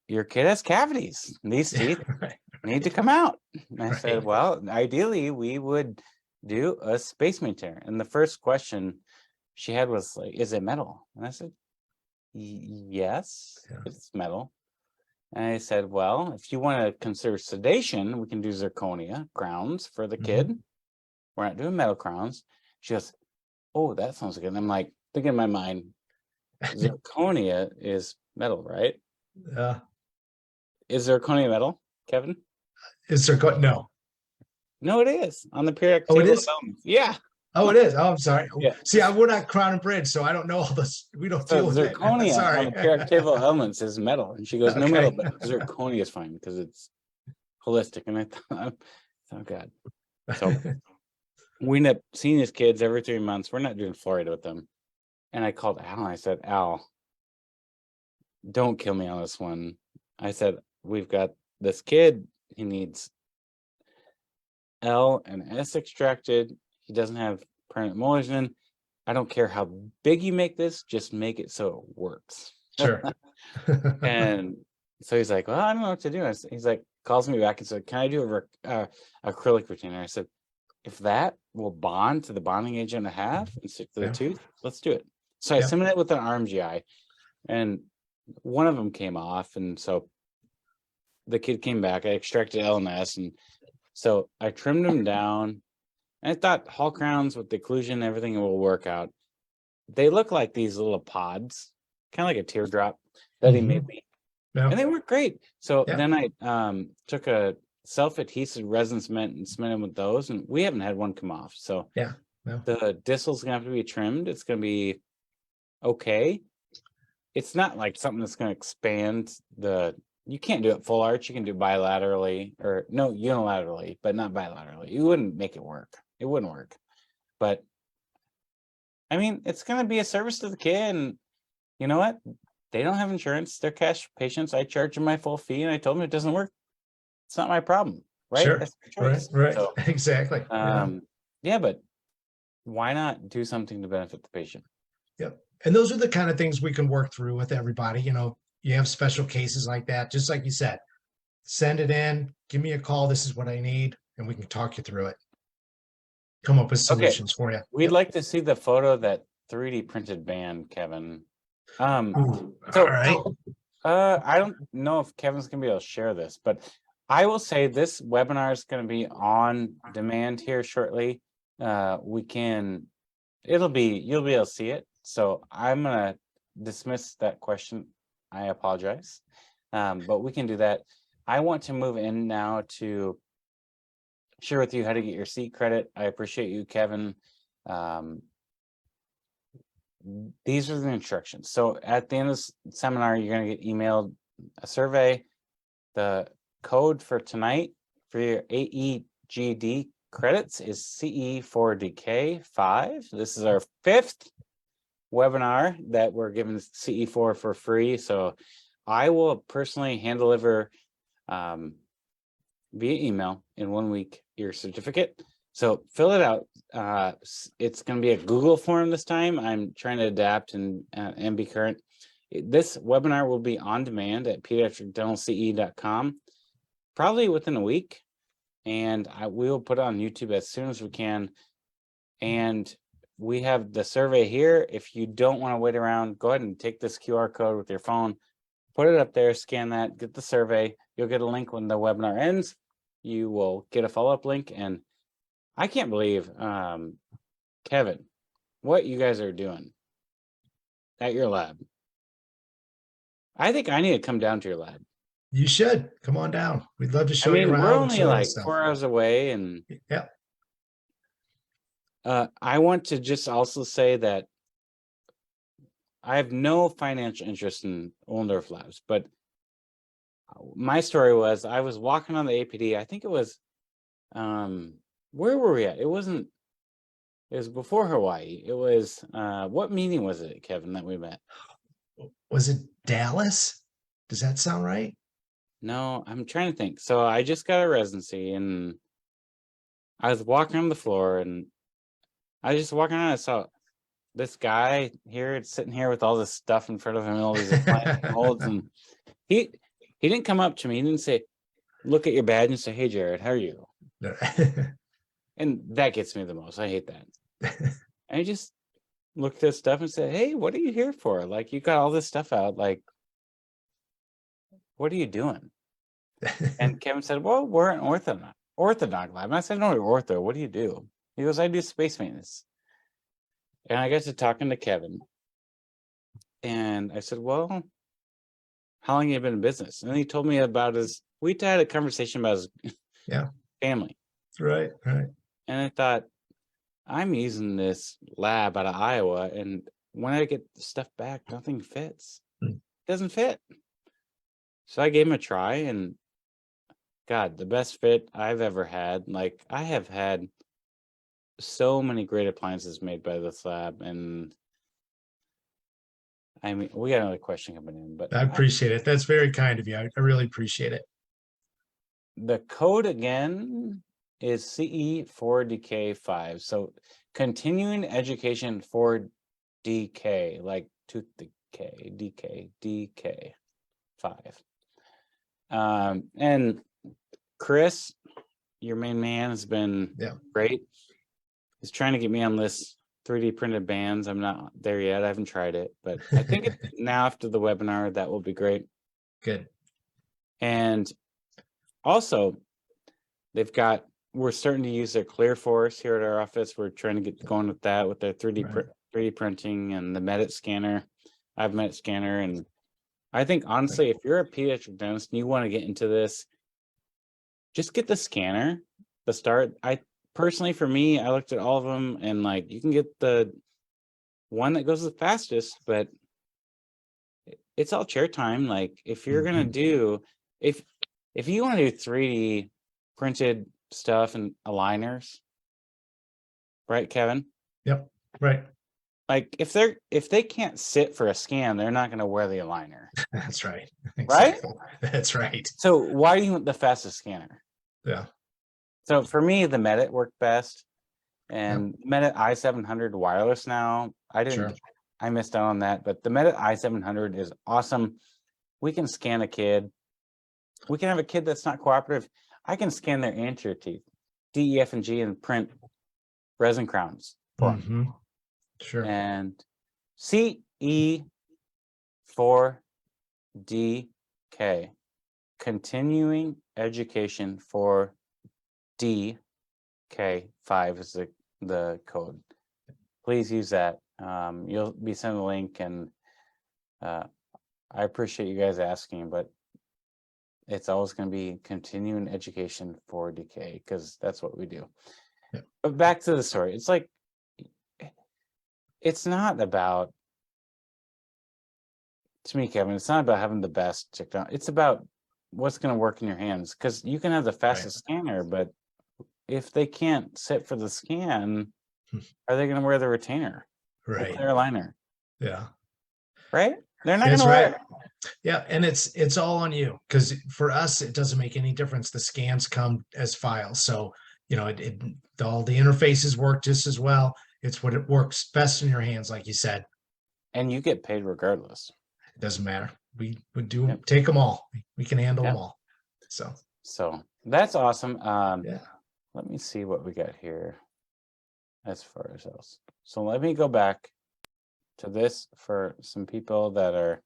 your kid has cavities. These teeth need to come out. And I said, well, ideally we would do a space maintainer. And the first question she had was like, is it metal? And I said, yes, it's metal. And I said, well, if you want to consider sedation, we can do zirconia crowns for the kid. We're not doing metal crowns. She goes, oh, that sounds good. And I'm like, thinking in my mind, zirconia is metal, right? Is zirconia metal, Kevin? Is zirconia? No. No, it is on the periodic table. It is? Yeah. Oh, it is. Oh, I'm sorry. Yeah. See, we're not Crown and Bridge, so I don't know all this. We don't deal with zirconia sorry. on the periodic table of elements is metal. And she goes, no metal, but zirconia is fine because it's holistic. And I thought, oh God. So we end up seeing these kids every 3 months. We're not doing fluoride with them. And I called Al and I said, Al, don't kill me on this one. I said, we've got this kid. He needs L and S extracted. He doesn't have permanent molars in. I don't care how big you make this, just make it so it works. Sure. And so he's like, well, I don't know what to do. He's like, calls me back and said, can I do a acrylic retainer? I said, if that will bond to the bonding agent I have and stick to the tooth, let's do it. So I sent it with an RMGI and one of them came off. And so the kid came back, I extracted L and S. And so I trimmed them down. And I thought Hall crowns with the occlusion, everything will work out. They look like these little pods, kind of like a teardrop that he made me. And they work great. So then I took a self-adhesive resin cement and cemented with those, and we haven't had one come off. So the distal's gonna have to be trimmed. It's gonna be okay. It's not like something that's gonna expand you can't do it full arch. You can do bilaterally or no, unilaterally, but not bilaterally. You wouldn't make it work. It wouldn't work. But I mean, it's going to be a service to the kid. And you know what? They don't have insurance. They're cash patients. I charge them my full fee and I told them it doesn't work. It's not my problem. Right? Sure. That's their choice. Right. So, exactly. Yeah, but why not do something to benefit the patient? Yep. And those are the kind of things we can work through with everybody. You have special cases like that, just like you said, send it in, give me a call. This is what I need. And we can talk you through it. Come up with solutions for you. We'd like to see the photo of that 3D printed band, Kevin. All right. I don't know if Kevin's gonna be able to share this, but I will say this webinar is going to be on demand here shortly. You'll be able to see it. So I'm gonna dismiss that question. I apologize. But we can do that. I want to move in now to share with you how to get your seat credit. I appreciate you, Kevin. These are the instructions. So at the end of this seminar, you're going to get emailed a survey. The code for tonight for your AEGD credits is CE4DK5. This is our 5th webinar that we're giving CE4 for free. So I will personally hand deliver via email in 1 week your certificate. So fill it out. It's going to be a Google form this time. I'm trying to adapt and be current. This webinar will be on demand at pediatricdentalce.com, probably within a week. And we will put it on YouTube as soon as we can. And we have the survey here. If you don't want to wait around, go ahead and take this QR code with your phone, put it up there, scan that, get the survey. You'll get a link when the webinar ends. You will get a follow-up link. And I can't believe, Kevin, what you guys are doing at your lab. I think I need to come down to your lab. You should come on down. We'd love to show I mean, you around. we're only show you like stuff. 4 hours away, and Yeah. I want to just also say that I have no financial interest in Ollendorf Labs, but my story was I was walking on the APD. I think it was, where were we at? It was before Hawaii. It was, what meeting was it, Kevin, that we met? Was it Dallas? Does that sound right? No, I'm trying to think. So I just got a residency and I was walking on the floor and I was just walking around. I saw this guy here sitting here with all this stuff in front of him and all these molds, and he didn't come up to me. He didn't say, look at your badge and say, hey, Jared, how are you? And that gets me the most. I hate that. And I just looked at stuff and said, hey, what are you here for? Like, you got all this stuff out. Like, what are you doing? And Kevin said, well, we're an orthodontic lab. And I said, no, you're ortho. What do you do? He goes, I do space maintenance. And I got to talking to Kevin. And I said, well, how long have you been in business? And he told me about we had a conversation about his family. Right. And I thought, I'm using this lab out of Iowa, and when I get the stuff back, nothing fits. It doesn't fit. So I gave him a try, and God, the best fit I've ever had. Like, I have had so many great appliances made by this lab, and I mean, we got another question coming in, but I appreciate it. That's very kind of you. I really appreciate it. The code again is CE4DK5. So continuing education for DK, like tooth decay, DK5. And Chris, your main man, has been great. He's trying to get me on this 3D printed bands. I'm not there yet. I haven't tried it, but I think now after the webinar, that will be great. Good. And also, we're starting to use their Clear Force here at our office. We're trying to get going with that, with their 3D printing and the Medit scanner. I have Medit scanner, and I think honestly, if you're a pediatric dentist and you want to get into this, just get the scanner. The start. Personally, for me, I looked at all of them, and like, you can get the one that goes the fastest, but it's all chair time. Like, if you're gonna do, if you want to do 3D printed stuff and aligners, right, Kevin? Yep. Right. Like, if they can't sit for a scan, they're not going to wear the aligner. That's right. Exactly. Right. That's right. So why do you want the fastest scanner? Yeah. So for me, the Medit worked best, and Medit i700 wireless now. I missed out on that, but the Medit i700 is awesome. We can scan a kid. We can have a kid that's not cooperative. I can scan their anterior teeth, D, E, F, and G, and print resin crowns for them. Sure. And CE4DK, continuing education for DK5 is the code. Please use that. You'll be sent a link, and I appreciate you guys asking, but it's always going to be continuing education for decay, because that's what we do. Yep. But back to the story. It's like, it's not about, to me, Kevin, it's not about having the best technology. It's about what's going to work in your hands, because you can have the fastest scanner, but if they can't sit for the scan, are they going to wear the retainer? Right. The clear aligner? Yeah. Right? They're not going That's to wear right. it. Yeah, and it's all on you, because for us it doesn't make any difference. The scans come as files, so all the interfaces work just as well. It's what it works best in your hands, like you said. And you get paid regardless. It doesn't matter. We would do Yep. take them all. We can handle Yep. them all. So that's awesome. Yeah. Let me see what we got here as far as else. So let me go back to this for some people that are.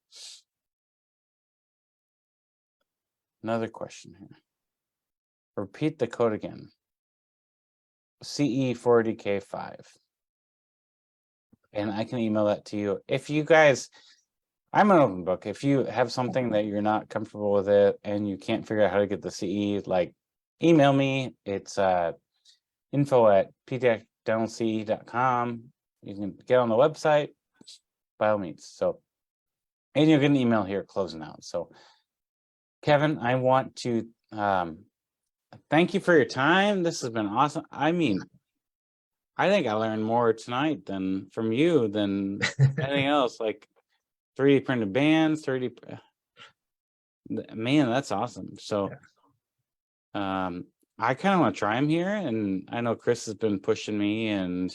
Another question here. Repeat the code again. CE40K5. And I can email that to you. If you guys, I'm an open book. If you have something that you're not comfortable with it and you can't figure out how to get the CE, like, email me. It's info@ptechdentalce.com. You can get on the website by all means. So, and you'll get an email here closing out. So, Kevin, I want to thank you for your time. This has been awesome. I mean, I think I learned more tonight than from you than anything else. Like 3D printed bands, 3D. Man, that's awesome. So, I kind of want to try them here, and I know Chris has been pushing me, and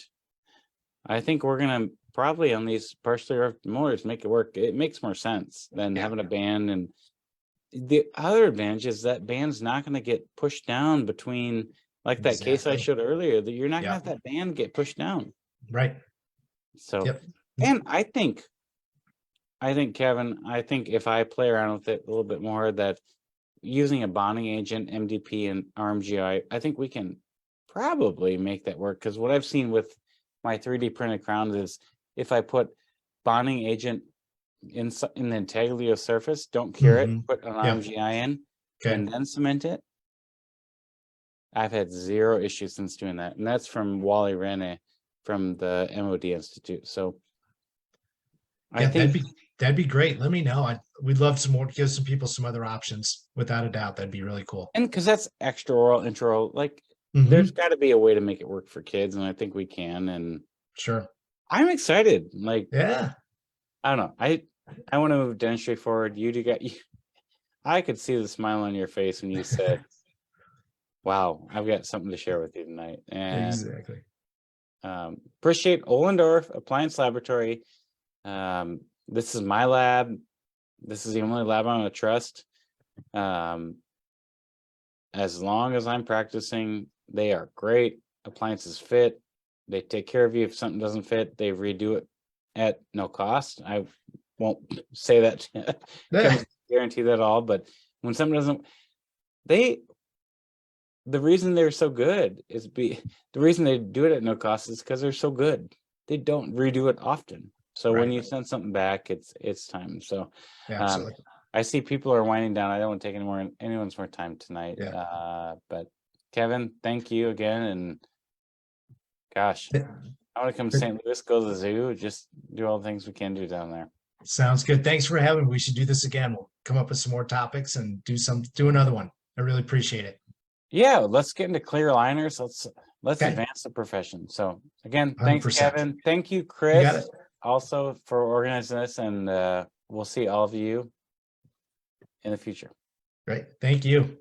I think we're gonna probably on these partially roughed molars make it work. It makes more sense than having a band. And the other advantage is that band's not going to get pushed down between, like that case I showed earlier, that you're not going to have that band get pushed down. Right. So, and I think, Kevin, if I play around with it a little bit more, that using a bonding agent, MDP and RMGI, I think we can probably make that work. Because what I've seen with my 3D printed crowns is if I put bonding agent in the intaglio surface, don't cure it, put an RMGI in, and then cement it. I've had zero issues since doing that, and that's from Wally Rene from the MOD Institute. So I think that'd be great. Let me know. We'd love some more, give some people some other options. Without a doubt, that'd be really cool. And because that's extraoral, intraoral, like there's got to be a way to make it work for kids, and I think we can. And sure, I'm excited. Like, yeah, I don't know. I want to move dentistry forward. I could see the smile on your face when you said, wow, I've got something to share with you tonight. And exactly. Appreciate Ohlendorf Appliance Laboratory. This is my lab. This is the only lab I'm going to trust. As long as I'm practicing, they are great. Appliances fit. They take care of you. If something doesn't fit, they redo it at no cost. I won't say that, guarantee that at all, but when something doesn't, the reason they're so good is the reason they do it at no cost is because they're so good. They don't redo it often. So when you send something back, it's time. So absolutely. I see people are winding down. I don't want to take anyone's more time tonight. But Kevin, thank you again. And gosh, I want to come to St. Louis, go to the zoo, just do all the things we can do down there. Sounds good. Thanks for having me. We should do this again. We'll come up with some more topics and do another one. I really appreciate it. Yeah, let's get into clear aligners. Let's advance the profession. So again, thanks, 100%. Kevin. Thank you, Chris, also for organizing this, and we'll see all of you in the future. Great. Thank you.